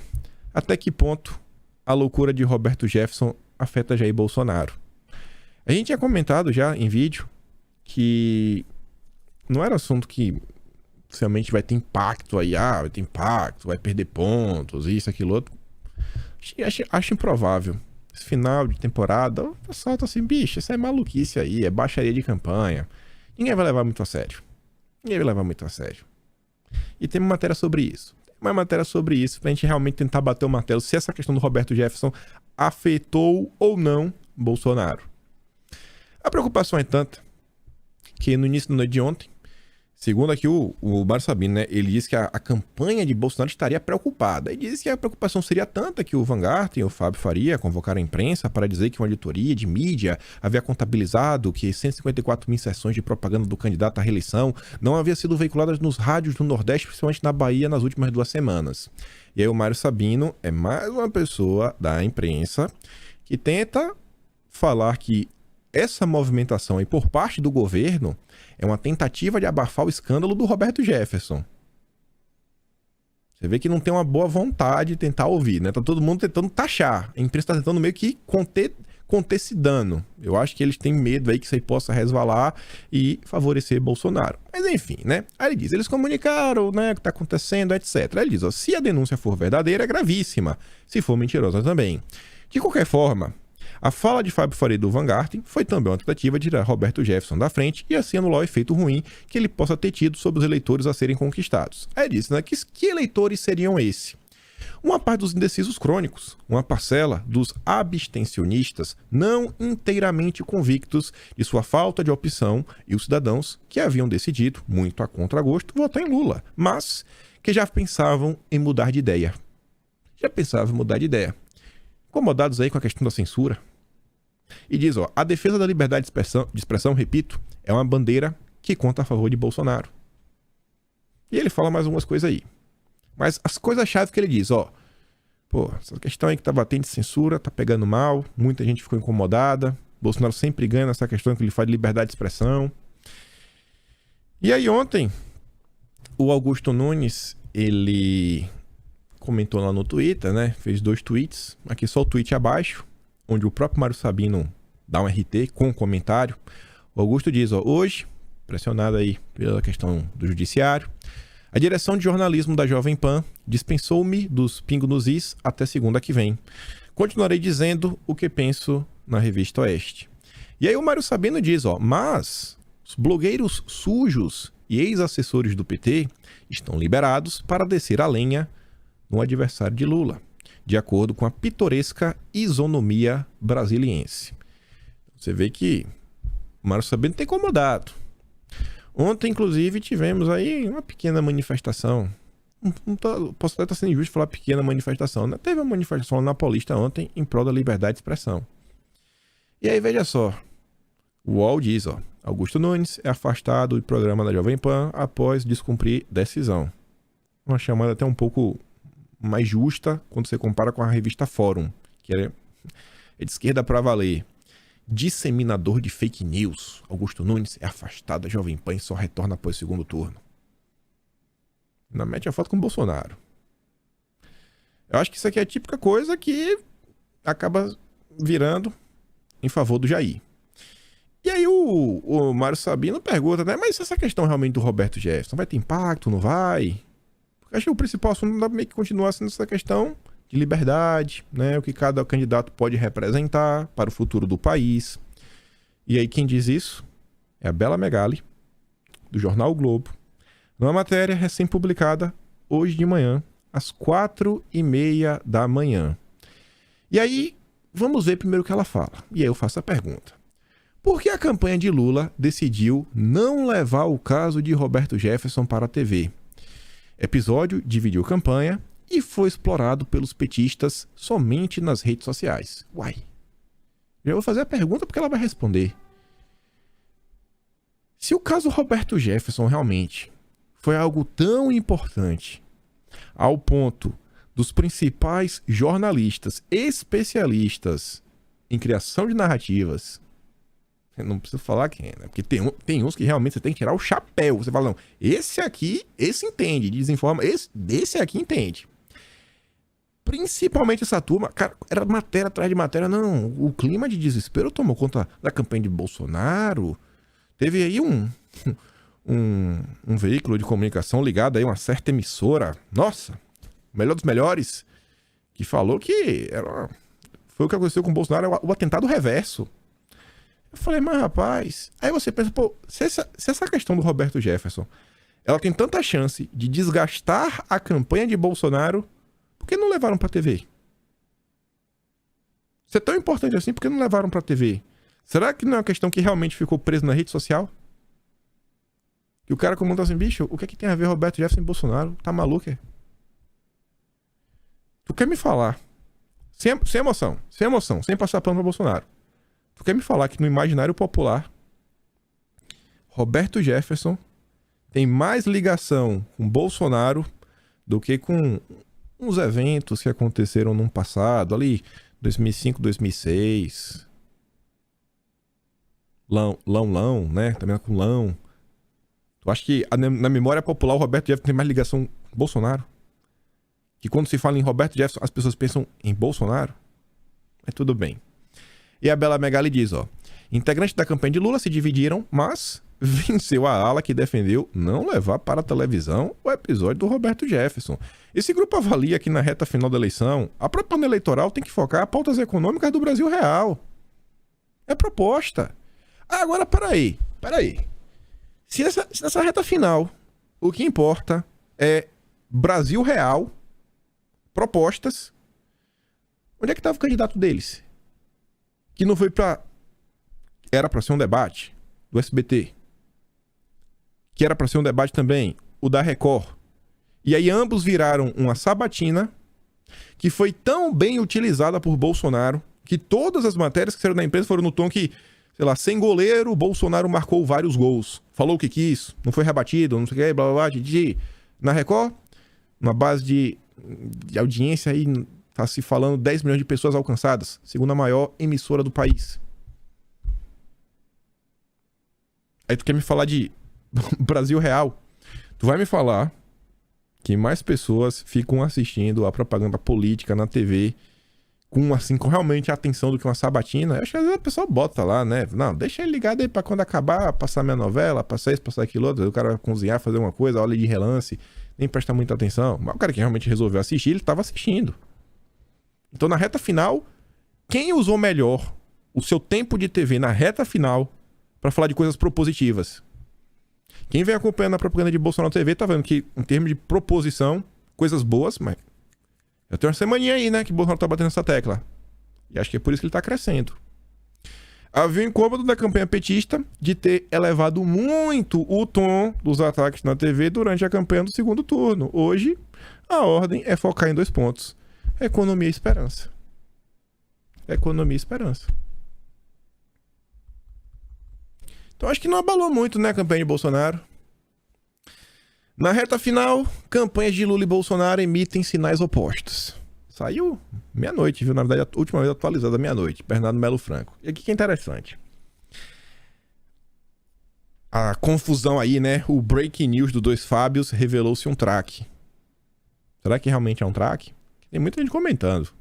até que ponto a loucura de Roberto Jefferson afeta Jair Bolsonaro? A gente tinha comentado já em vídeo que não era assunto que realmente vai ter impacto aí, vai ter impacto, vai perder pontos, isso, aquilo, outro. Acho improvável. Esse final de temporada, o pessoal tá assim, bicho, isso é maluquice aí, é baixaria de campanha. Ninguém vai levar muito a sério. E tem uma matéria sobre isso. Pra gente realmente tentar bater o martelo se essa questão do Roberto Jefferson afetou ou não Bolsonaro. A preocupação é tanta que no início da noite de ontem, segundo aqui o Mário Sabino, né, ele disse que a campanha de Bolsonaro estaria preocupada. E disse que a preocupação seria tanta que o Vanguard e o Fábio Faria convocaram a imprensa para dizer que uma editoria de mídia havia contabilizado que 154 mil sessões de propaganda do candidato à reeleição não havia sido veiculadas nos rádios do Nordeste, principalmente na Bahia, nas últimas 2 semanas. E aí o Mário Sabino é mais uma pessoa da imprensa que tenta falar que essa movimentação aí por parte do governo é uma tentativa de abafar o escândalo do Roberto Jefferson. Você vê que não tem uma boa vontade de tentar ouvir, né? Tá todo mundo tentando taxar. A imprensa tá tentando meio que conter esse dano. Eu acho que eles têm medo aí que isso aí possa resvalar e favorecer Bolsonaro. Mas enfim, né? Aí ele diz, eles comunicaram, né, o que tá acontecendo, etc. Aí ele diz, ó, se a denúncia for verdadeira, é gravíssima. Se for mentirosa também. De qualquer forma, a fala de Fábio Faria do Vanguard foi também uma tentativa de tirar Roberto Jefferson da frente e assim anular o efeito ruim que ele possa ter tido sobre os eleitores a serem conquistados. Aí disse, né, que eleitores seriam esses? Uma parte dos indecisos crônicos, uma parcela dos abstencionistas não inteiramente convictos de sua falta de opção e os cidadãos que haviam decidido, muito a contragosto, votar em Lula, mas que já pensavam em mudar de ideia. Incomodados aí com a questão da censura. E diz, ó, a defesa da liberdade de expressão, repito, é uma bandeira que conta a favor de Bolsonaro. E ele fala mais algumas coisas aí. Mas as coisas-chave que ele diz, ó, pô, essa questão aí que tá batendo de censura, tá pegando mal, muita gente ficou incomodada, Bolsonaro sempre ganha nessa questão que ele faz de liberdade de expressão. E aí ontem, o Augusto Nunes, ele comentou lá no Twitter, né? Fez 2 tweets. Aqui só o tweet abaixo, onde o próprio Mário Sabino dá um RT com um comentário. O Augusto diz, ó, hoje, pressionado aí pela questão do judiciário, a direção de jornalismo da Jovem Pan dispensou-me dos Pingo nos Is até segunda que vem. Continuarei dizendo o que penso na Revista Oeste. E aí o Mário Sabino diz, ó, mas os blogueiros sujos e ex-assessores do PT estão liberados para descer a lenha no adversário de Lula, de acordo com a pitoresca isonomia brasiliense. Você vê que o Mário Sabino está incomodado. Ontem, inclusive, tivemos aí uma pequena manifestação. Posso até estar sendo injusto falar pequena manifestação, né? Teve uma manifestação na Paulista ontem em prol da liberdade de expressão. E aí, veja só. O UOL diz, ó, Augusto Nunes é afastado do programa da Jovem Pan após descumprir decisão. Uma chamada até um pouco mais justa quando você compara com a revista Fórum, que é de esquerda para valer. Disseminador de fake news. Augusto Nunes é afastado da Jovem Pan e só retorna após o segundo turno. Ainda mete a foto com o Bolsonaro. Eu acho que isso aqui é a típica coisa que acaba virando em favor do Jair. E aí o Mário Sabino pergunta, né? Mas essa questão realmente do Roberto Jefferson vai ter impacto, não vai? Acho que o principal assunto dá meio que continuar sendo essa questão de liberdade, né? O que cada candidato pode representar para o futuro do país. E aí quem diz isso é a Bela Megali, do jornal o Globo, numa matéria recém-publicada hoje de manhã, às 4h30 da manhã. E aí, vamos ver primeiro o que ela fala. E aí eu faço a pergunta. Por que a campanha de Lula decidiu não levar o caso de Roberto Jefferson para a TV? Episódio dividiu campanha e foi explorado pelos petistas somente nas redes sociais. Uai. Já vou fazer a pergunta porque ela vai responder. Se o caso Roberto Jefferson realmente foi algo tão importante ao ponto dos principais jornalistas especialistas em criação de narrativas, não preciso falar quem é, né? Porque tem uns que realmente você tem que tirar o chapéu. Você fala, não, esse aqui, esse entende, desinforma, esse aqui entende. Principalmente essa turma, cara, era matéria atrás de matéria. Não, o clima de desespero tomou conta da campanha de Bolsonaro. Teve aí um veículo de comunicação ligado aí a uma certa emissora. Nossa, o melhor dos melhores, que falou que foi o que aconteceu com o Bolsonaro, o atentado reverso. Eu falei, mas rapaz... Aí você pensa, pô, se essa questão do Roberto Jefferson, ela tem tanta chance de desgastar a campanha de Bolsonaro, por que não levaram pra TV? Se é tão importante assim, por que não levaram pra TV? Será que não é uma questão que realmente ficou preso na rede social? E o cara comenta assim, bicho, o que é que tem a ver Roberto Jefferson e Bolsonaro? Tá maluco, é? Tu quer me falar, sem emoção, sem passar pano pra Bolsonaro, tu quer me falar que no imaginário popular, Roberto Jefferson tem mais ligação com Bolsonaro do que com uns eventos que aconteceram no passado, ali, 2005, 2006. Lão, né? Também com Lão. Tu acha que na memória popular o Roberto Jefferson tem mais ligação com Bolsonaro? Que quando se fala em Roberto Jefferson, as pessoas pensam em Bolsonaro? Mas tudo bem. E a Bela Megali diz, ó, integrantes da campanha de Lula se dividiram, mas venceu a ala que defendeu não levar para a televisão o episódio do Roberto Jefferson. Esse grupo avalia que na reta final da eleição, a propaganda eleitoral tem que focar em pautas econômicas do Brasil real. É proposta. Agora, peraí. Se nessa reta final, o que importa é Brasil real, propostas, onde é que estava o candidato deles? Que não foi pra... Era pra ser um debate do SBT. Que era pra ser um debate também, o da Record. E aí ambos viraram uma sabatina que foi tão bem utilizada por Bolsonaro que todas as matérias que saíram da imprensa foram no tom que, sei lá, sem goleiro, Bolsonaro marcou vários gols. Falou o que quis, não foi rebatido, não sei o que, blá blá blá. Na Record, uma base de audiência aí... Tá se falando 10 milhões de pessoas alcançadas, segunda maior emissora do país. Aí tu quer me falar de Brasil real? Tu vai me falar que mais pessoas ficam assistindo a propaganda política na TV com realmente a atenção do que uma sabatina? Eu acho que às vezes a pessoa bota lá, né? Não, deixa ele ligado aí pra quando acabar, passar minha novela, passar isso, passar aquilo outro. O cara vai cozinhar, fazer uma coisa, olha de relance, nem presta muita atenção. Mas o cara que realmente resolveu assistir, ele tava assistindo. Então, na reta final, quem usou melhor o seu tempo de TV na reta final para falar de coisas propositivas? Quem vem acompanhando a propaganda de Bolsonaro na TV tá vendo que, em termos de proposição, coisas boas, mas já tem uma semaninha aí, né, que Bolsonaro tá batendo essa tecla. E acho que é por isso que ele tá crescendo. Havia o incômodo da campanha petista de ter elevado muito o tom dos ataques na TV durante a campanha do segundo turno. Hoje, a ordem é focar em 2 pontos. Economia e esperança. Economia e esperança. Então acho que não abalou muito, né, a campanha de Bolsonaro. Na reta final, campanhas de Lula e Bolsonaro emitem sinais opostos. Saiu meia-noite, viu? Na verdade, a última vez atualizada meia-noite. Bernardo Melo Franco. E aqui que é interessante. A confusão aí, né? O breaking news do Dois Fábios revelou-se um traque. Será que realmente é um traque? Tem muita gente comentando.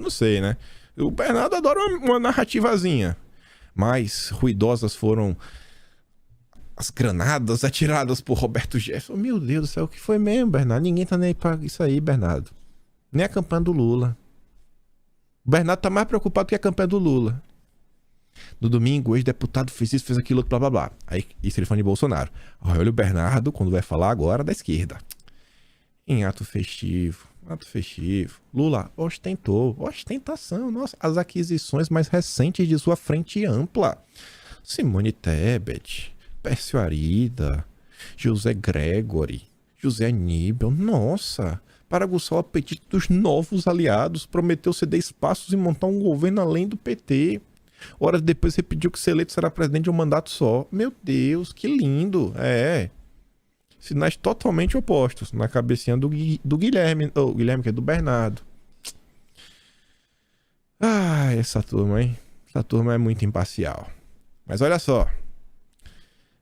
Não sei, né? O Bernardo adora uma narrativazinha. Mais ruidosas foram as granadas atiradas por Roberto Jefferson. Meu Deus do céu, o que foi mesmo, Bernardo? Ninguém tá nem aí pra isso aí, Bernardo. Nem a campanha do Lula. O Bernardo tá mais preocupado que a campanha do Lula. No domingo, o ex-deputado fez isso, fez aquilo, blá blá blá. Aí, isso ele falando de Bolsonaro. Olha o Bernardo, quando vai falar agora, da esquerda. em ato festivo. Ato festivo. Lula ostentou. Ostentação. Nossa, as aquisições mais recentes de sua frente ampla. Simone Tebet, Pércio Arida, José Gregory, José Aníbal. Nossa, para aguçar o apetite dos novos aliados, prometeu ceder espaços e montar um governo além do PT. Horas depois repetiu que ser eleito será presidente de um mandato só. Meu Deus, que lindo. Sinais totalmente opostos na cabecinha do Guilherme. O Guilherme, que é do Bernardo. Essa turma, hein? Essa turma é muito imparcial. Mas olha só.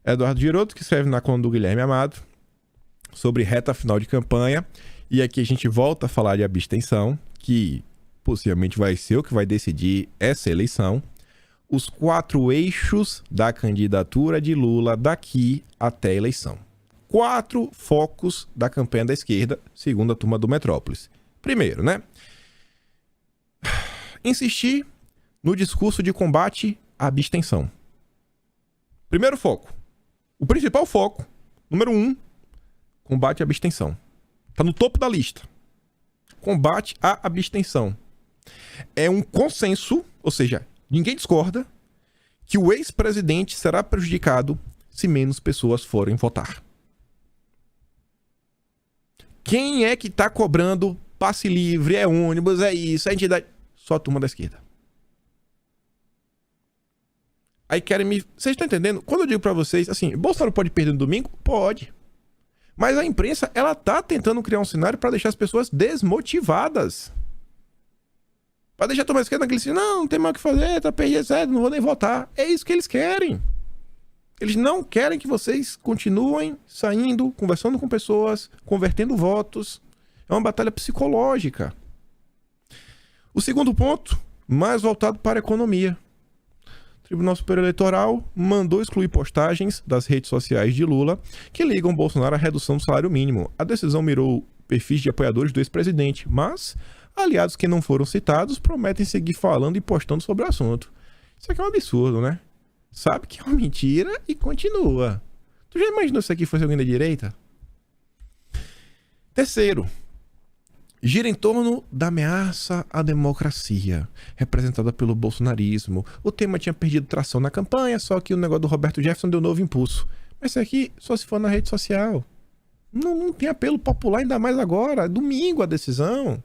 Eduardo Giroto, que escreve na coluna do Guilherme Amado sobre reta final de campanha. E aqui a gente volta a falar de abstenção, que possivelmente vai ser o que vai decidir essa eleição. Os 4 eixos da candidatura de Lula daqui até a eleição. 4 focos da campanha da esquerda, segundo a turma do Metrópolis. Primeiro, né? Insistir no discurso de combate à abstenção. Primeiro foco. O principal foco, número 1, combate à abstenção. Está no topo da lista. Combate à abstenção. É um consenso, ou seja, ninguém discorda, que o ex-presidente será prejudicado se menos pessoas forem votar. Quem é que tá cobrando passe livre, é ônibus, é isso, é entidade? Só a turma da esquerda. Aí querem me... Vocês estão entendendo? Quando eu digo pra vocês, assim, Bolsonaro pode perder no domingo? Pode. Mas a imprensa, ela tá tentando criar um cenário pra deixar as pessoas desmotivadas. Pra deixar a turma da esquerda naquele assim, não tem mais o que fazer, tá perdido, certo, não vou nem votar. É isso que eles querem. Eles não querem que vocês continuem saindo, conversando com pessoas, convertendo votos. É uma batalha psicológica. O segundo ponto, mais voltado para a economia. O Tribunal Superior Eleitoral mandou excluir postagens das redes sociais de Lula que ligam Bolsonaro à redução do salário mínimo. A decisão mirou perfis de apoiadores do ex-presidente, mas aliados que não foram citados prometem seguir falando e postando sobre o assunto. Isso aqui é um absurdo, né? Sabe que é uma mentira e continua. Tu já imaginou se isso aqui fosse alguém da direita? Terceiro, gira em torno da ameaça à democracia, representada pelo bolsonarismo. O tema tinha perdido tração na campanha, só que o negócio do Roberto Jefferson deu novo impulso. Mas isso aqui só se for na rede social. Não tem apelo popular, ainda mais agora. Domingo a decisão.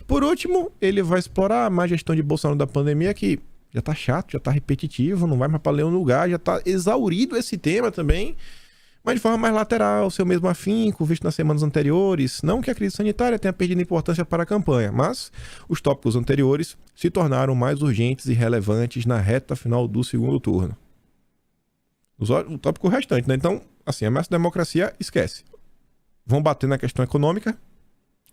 Por último, ele vai explorar a má gestão de Bolsonaro da pandemia, que já tá chato, já tá repetitivo, não vai mais pra ler um lugar, já tá exaurido esse tema também, mas de forma mais lateral, seu mesmo afinco, visto nas semanas anteriores. Não que a crise sanitária tenha perdido importância para a campanha, mas os tópicos anteriores se tornaram mais urgentes e relevantes na reta final do segundo turno. O tópico restante, né? Então, assim, ameaça à democracia, esquece. Vão bater na questão econômica,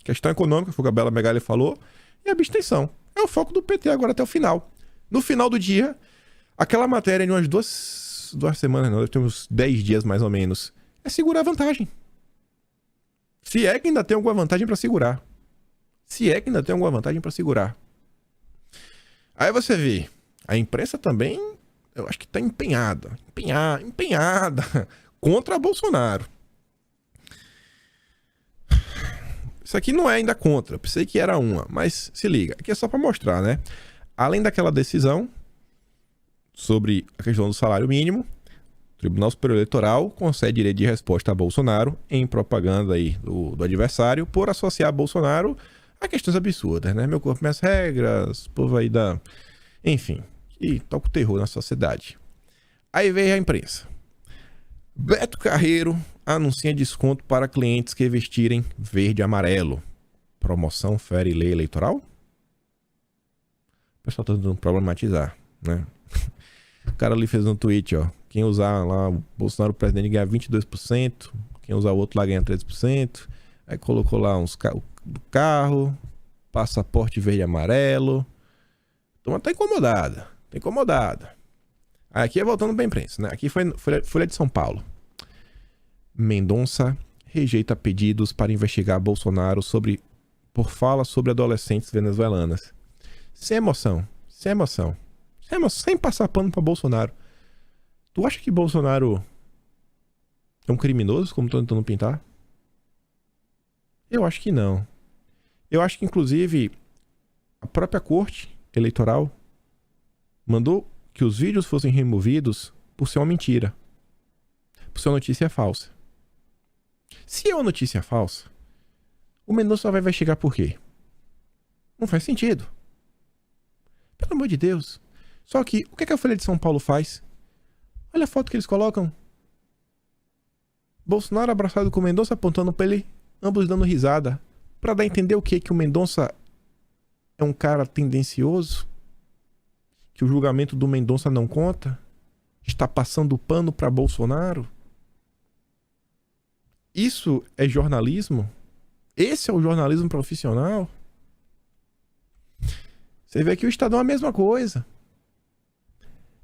foi o que a Bela Megali falou, e a abstenção. É o foco do PT agora até o final. No final do dia, aquela matéria de umas duas semanas, não, temos 10 dias mais ou menos, é segurar a vantagem. Se é que ainda tem alguma vantagem para segurar. Aí você vê, a imprensa também, eu acho que tá empenhada contra Bolsonaro. Isso aqui não é ainda contra, eu pensei que era uma, mas se liga, aqui é só para mostrar, né? Além daquela decisão sobre a questão do salário mínimo, o Tribunal Superior Eleitoral concede direito de resposta a Bolsonaro em propaganda aí do adversário por associar Bolsonaro a questões absurdas, né? Meu corpo, minhas regras, povo aí da... Enfim, que toca o terror na sociedade. Aí veio a imprensa. Beto Carreiro anuncia desconto para clientes que vestirem verde e amarelo. Promoção fere lei eleitoral? O pessoal tá tentando problematizar, né? O cara ali fez um tweet, ó. Quem usar lá o Bolsonaro presidente ganha 22%, quem usar o outro lá ganha 13%. Aí colocou lá uns do carro, passaporte verde e amarelo. Então tá incomodada. Aí aqui é voltando pra imprensa, né? Aqui foi Folha de São Paulo. Mendonça rejeita pedidos para investigar Bolsonaro por fala sobre adolescentes venezuelanas. Sem emoção. Sem passar pano pra Bolsonaro. Tu acha que Bolsonaro é um criminoso, como estão tentando pintar? Eu acho que não. Eu acho que, inclusive, a própria Corte Eleitoral mandou que os vídeos fossem removidos por ser uma mentira, por ser uma notícia falsa. Se é uma notícia falsa, o Mendonça vai investigar por quê? Não faz sentido. Pelo amor de Deus. Só que, o que é que a Folha de São Paulo faz? Olha a foto que eles colocam. Bolsonaro abraçado com o Mendonça apontando pra ele, ambos dando risada. Pra dar a entender o quê? Que o Mendonça é um cara tendencioso? Que o julgamento do Mendonça não conta? Está passando pano pra Bolsonaro? Isso é jornalismo? Esse é o jornalismo profissional? Você vê que o Estadão é a mesma coisa.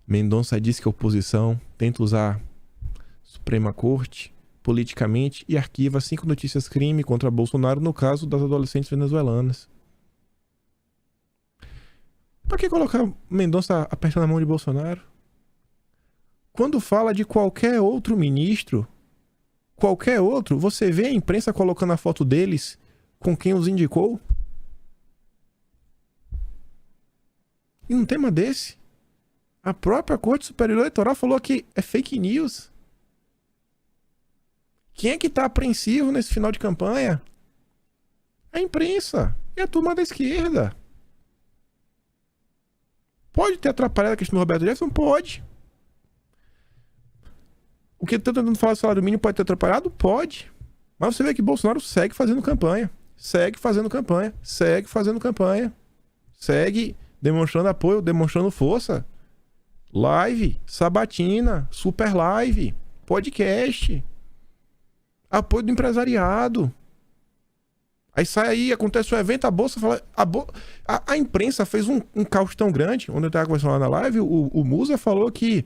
Mendonça diz que a oposição tenta usar a Suprema Corte politicamente e arquiva 5 notícias crime contra Bolsonaro no caso das adolescentes venezuelanas. Pra que colocar Mendonça apertando a mão de Bolsonaro? Quando fala de qualquer outro ministro, qualquer outro, você vê a imprensa colocando a foto deles com quem os indicou? E um tema desse, a própria Corte Superior Eleitoral falou que é fake news. Quem é que tá apreensivo nesse final de campanha? A imprensa e a turma da esquerda. Pode ter atrapalhado a questão do Roberto Jefferson? Pode. O que eu tô tentando falar do salário mínimo pode ter atrapalhado? Pode. Mas você vê que Bolsonaro segue fazendo campanha. Segue fazendo campanha. Segue fazendo campanha. Segue demonstrando apoio, demonstrando força. Live, sabatina, super live, podcast. Apoio do empresariado. Aí sai aí, acontece um evento, a Bolsa fala... A imprensa fez um caos tão grande, onde eu estava conversando lá na live, o Musa falou que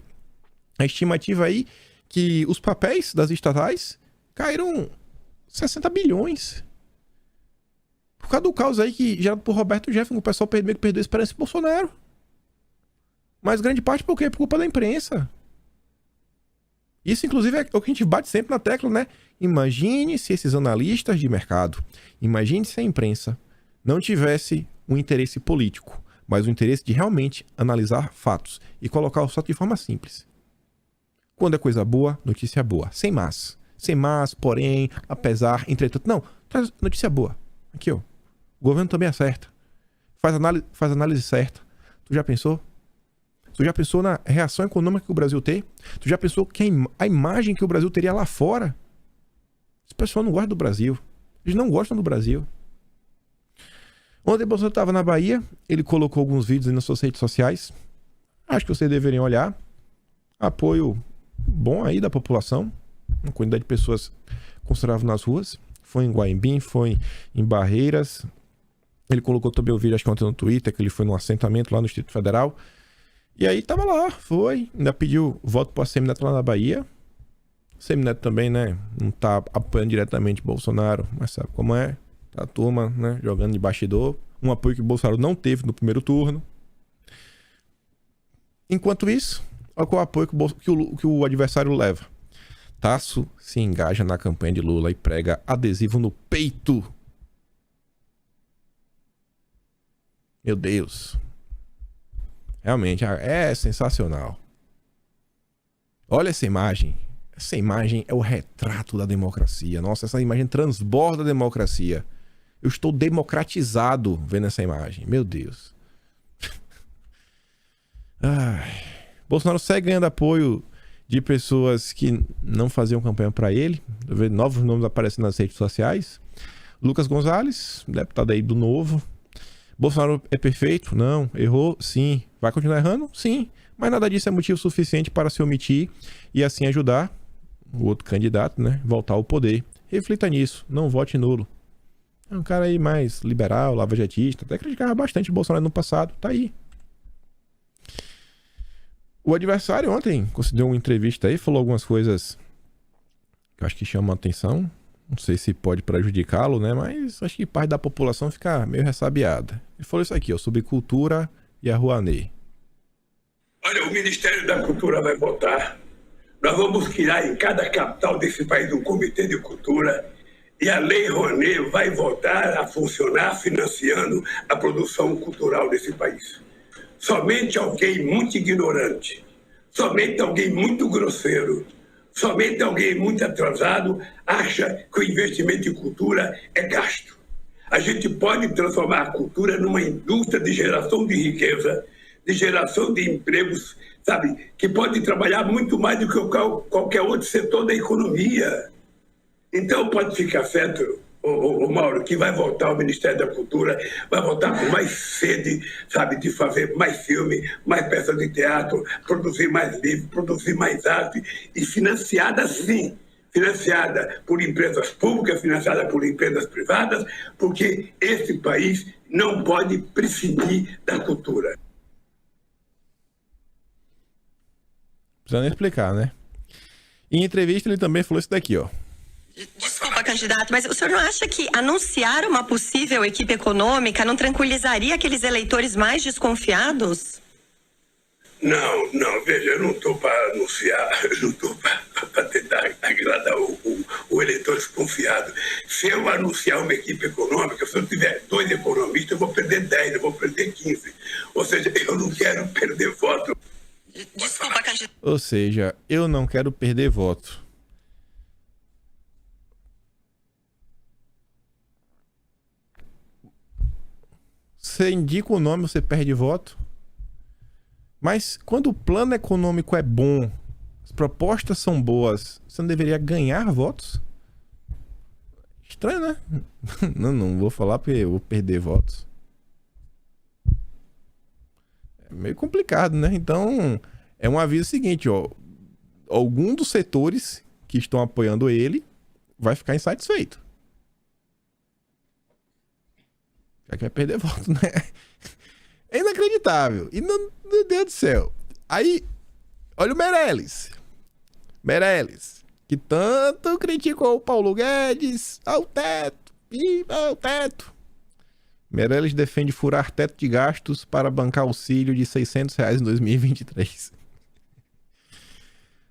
a estimativa aí, que os papéis das estatais caíram 60 bilhões. Por causa do caos aí que gerado por Roberto Jefferson, o pessoal meio que perdeu a esperança em Bolsonaro. Mas grande parte por quê? Por culpa da imprensa. Isso, inclusive, é o que a gente bate sempre na tecla, né? Imagine se esses analistas de mercado, imagine se a imprensa não tivesse um interesse político, mas o interesse de realmente analisar fatos e colocar o fato de forma simples. Quando é coisa boa, notícia boa. Sem mas. Sem mas, porém, apesar, entretanto. Não, traz notícia boa. Aqui, ó. O governo também acerta. Faz análise certa. Tu já pensou? Tu já pensou na reação econômica que o Brasil tem? Tu já pensou que a imagem que o Brasil teria lá fora? Esse pessoal não gosta do Brasil. Eles não gostam do Brasil. Ontem o Bolsonaro estava na Bahia. Ele colocou alguns vídeos aí nas suas redes sociais. Acho que vocês deveriam olhar. Apoio bom aí da população. Uma quantidade de pessoas consideravam nas ruas. Foi em Guaimbim, foi em Barreiras. Ele colocou também o vídeo, acho que ontem no Twitter, que ele foi num assentamento lá no Distrito Federal. E aí tava lá, foi. Ainda pediu voto pro Semineto lá na Bahia. Semineto também, né? Não tá apoiando diretamente Bolsonaro, mas sabe como é. Tá a turma, né? Jogando de bastidor. Um apoio que o Bolsonaro não teve no primeiro turno. Enquanto isso, olha qual apoio que o adversário leva. Tasso se engaja na campanha de Lula e prega adesivo no peito. Meu Deus. Realmente, é sensacional. Olha essa imagem. Essa imagem é o retrato da democracia. Nossa, essa imagem transborda a democracia. Eu estou democratizado vendo essa imagem. Meu Deus. Ai. Bolsonaro segue ganhando apoio de pessoas que não faziam campanha para ele. Eu vejo novos nomes aparecendo nas redes sociais. Lucas Gonzalez, deputado aí do Novo. Bolsonaro é perfeito? Não. Errou? Sim. Vai continuar errando? Sim. Mas nada disso é motivo suficiente para se omitir e assim ajudar o outro candidato, né? Voltar ao poder. Reflita nisso. Não vote nulo. É um cara aí mais liberal, lavajetista. Até criticava bastante o Bolsonaro no passado. Tá aí. O adversário ontem concedeu uma entrevista aí, falou algumas coisas que eu acho que chamam a atenção. Não sei se pode prejudicá-lo, né? Mas acho que parte da população fica meio ressabiada. Ele falou isso aqui, ó, sobre cultura e a Rouanet. Olha, o Ministério da Cultura vai votar. Nós vamos criar em cada capital desse país um comitê de cultura E a Lei Rouanet vai voltar a funcionar financiando a produção cultural desse país. Somente alguém muito ignorante, somente alguém muito grosseiro, somente alguém muito atrasado acha que o investimento em cultura é gasto. A gente pode transformar a cultura numa indústria de geração de riqueza, de geração de empregos, sabe, que pode trabalhar muito mais do que qualquer outro setor da economia. Então pode ficar certo, o Mauro, que vai voltar o Ministério da Cultura, vai voltar com mais sede, sabe, de fazer mais filme, mais peças de teatro, produzir mais livros, produzir mais arte, e financiada sim, financiada por empresas públicas, financiada por empresas privadas, porque esse país não pode prescindir da cultura. Precisa nem explicar, né? Em entrevista ele também falou isso daqui, ó. Desculpa, candidato, mas o senhor não acha que anunciar uma possível equipe econômica não tranquilizaria aqueles eleitores mais desconfiados? Não, veja, eu não estou para anunciar, eu não estou para tentar agradar o eleitor desconfiado. Se eu anunciar uma equipe econômica, se eu tiver 2 economistas, eu vou perder 10, eu vou perder 15. Ou seja, eu não quero perder voto. Desculpa, candidato. Ou seja, eu não quero perder voto. Você indica o nome, você perde voto. Mas quando o plano econômico é bom, as propostas são boas, você não deveria ganhar votos? Estranho, né? Não vou falar porque eu vou perder votos. É meio complicado, né? Então, é um aviso seguinte, ó. Algum dos setores que estão apoiando ele vai ficar insatisfeito. Já que vai perder voto, né? É inacreditável. E não, meu Deus do céu. Aí, olha o Meirelles. Meirelles, que tanto criticou o Paulo Guedes. Ao teto. Ao teto. Meirelles defende furar teto de gastos para bancar auxílio de R$600 em 2023.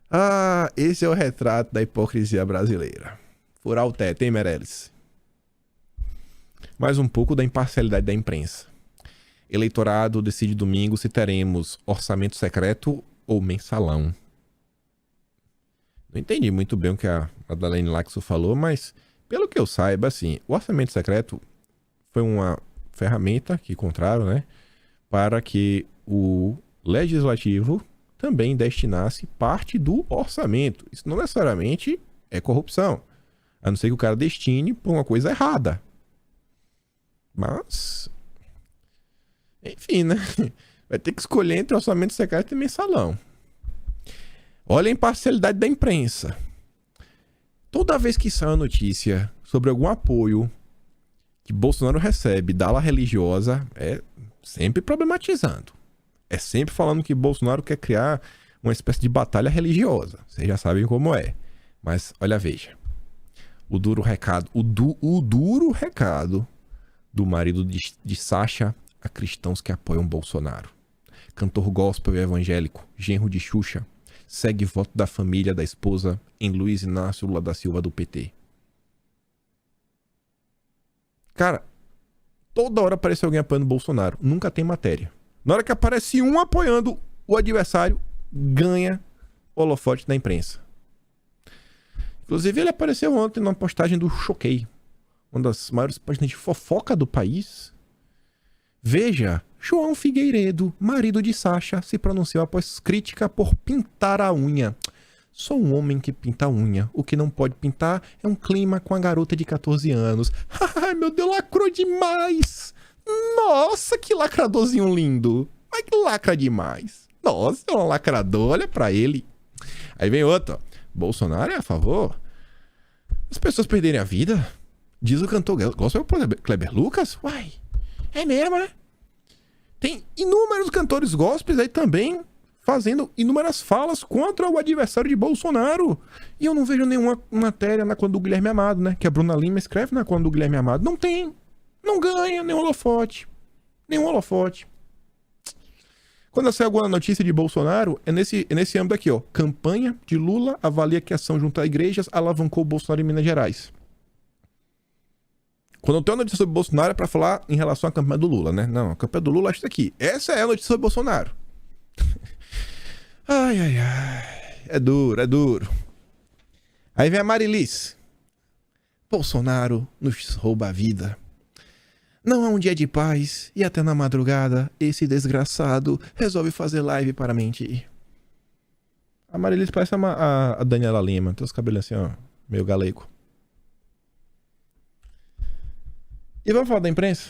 Ah, esse é o retrato da hipocrisia brasileira. Furar o teto, hein, Meirelles? Mais um pouco da imparcialidade da imprensa. Eleitorado decide domingo se teremos orçamento secreto ou mensalão. Não entendi muito bem o que a Madalene Laxo falou, mas pelo que eu saiba, assim, o orçamento secreto foi uma ferramenta que encontraram, né, para que o legislativo também destinasse parte do orçamento. Isso não necessariamente é corrupção, a não ser que o cara destine para uma coisa errada. Mas, enfim, né? Vai ter que escolher entre orçamento secreto e mensalão. Olha a imparcialidade da imprensa. Toda vez que sai uma notícia sobre algum apoio que Bolsonaro recebe da ala religiosa, é sempre problematizando. É sempre falando que Bolsonaro quer criar uma espécie de batalha religiosa. Vocês já sabem como é. Mas, olha, veja. O duro recado. O duro recado do marido de Sasha a cristãos que apoiam Bolsonaro. Cantor gospel e evangélico, genro de Xuxa, segue voto da família da esposa em Luiz Inácio Lula da Silva do PT. Cara, toda hora aparece alguém apoiando Bolsonaro. Nunca tem matéria. Na hora que aparece um apoiando o adversário, ganha holofote da imprensa. Inclusive, ele apareceu ontem numa postagem do Choquei, uma das maiores páginas de fofoca do país. Veja, João Figueiredo, marido de Sasha, se pronunciou após crítica por pintar a unha. Sou um homem que pinta a unha. O que não pode pintar é um clima com a garota de 14 anos. Ai, meu Deus, lacrou demais. Nossa, que lacradorzinho lindo. Mas que lacra demais. Nossa, é um lacrador, olha pra ele. Aí vem outro, ó. Bolsonaro é a favor? As pessoas perderem a vida? Diz o cantor gospel Kleber Lucas? Uai, é mesmo, né? Tem inúmeros cantores gospels aí também fazendo inúmeras falas contra o adversário de Bolsonaro. E eu não vejo nenhuma matéria na conta do Guilherme Amado, né? Que a Bruna Lima escreve na conta do Guilherme Amado. Não tem. Não ganha nenhum holofote. Nenhum holofote. Quando sai alguma notícia de Bolsonaro, é nesse âmbito aqui, ó. Campanha de Lula avalia que a ação junto a igrejas alavancou o Bolsonaro em Minas Gerais. Quando eu tenho uma notícia sobre Bolsonaro é pra falar em relação à campanha do Lula, né? Não, a campanha do Lula é isso aqui. Essa é a notícia sobre Bolsonaro. Ai, ai, ai. É duro, é duro. Aí vem a Marilis. Bolsonaro nos rouba a vida. Não há um dia de paz e até na madrugada esse desgraçado resolve fazer live para mentir. A Marilis parece a Daniela Lima. Tem os cabelos assim, ó, meio galego. E vamos falar da imprensa?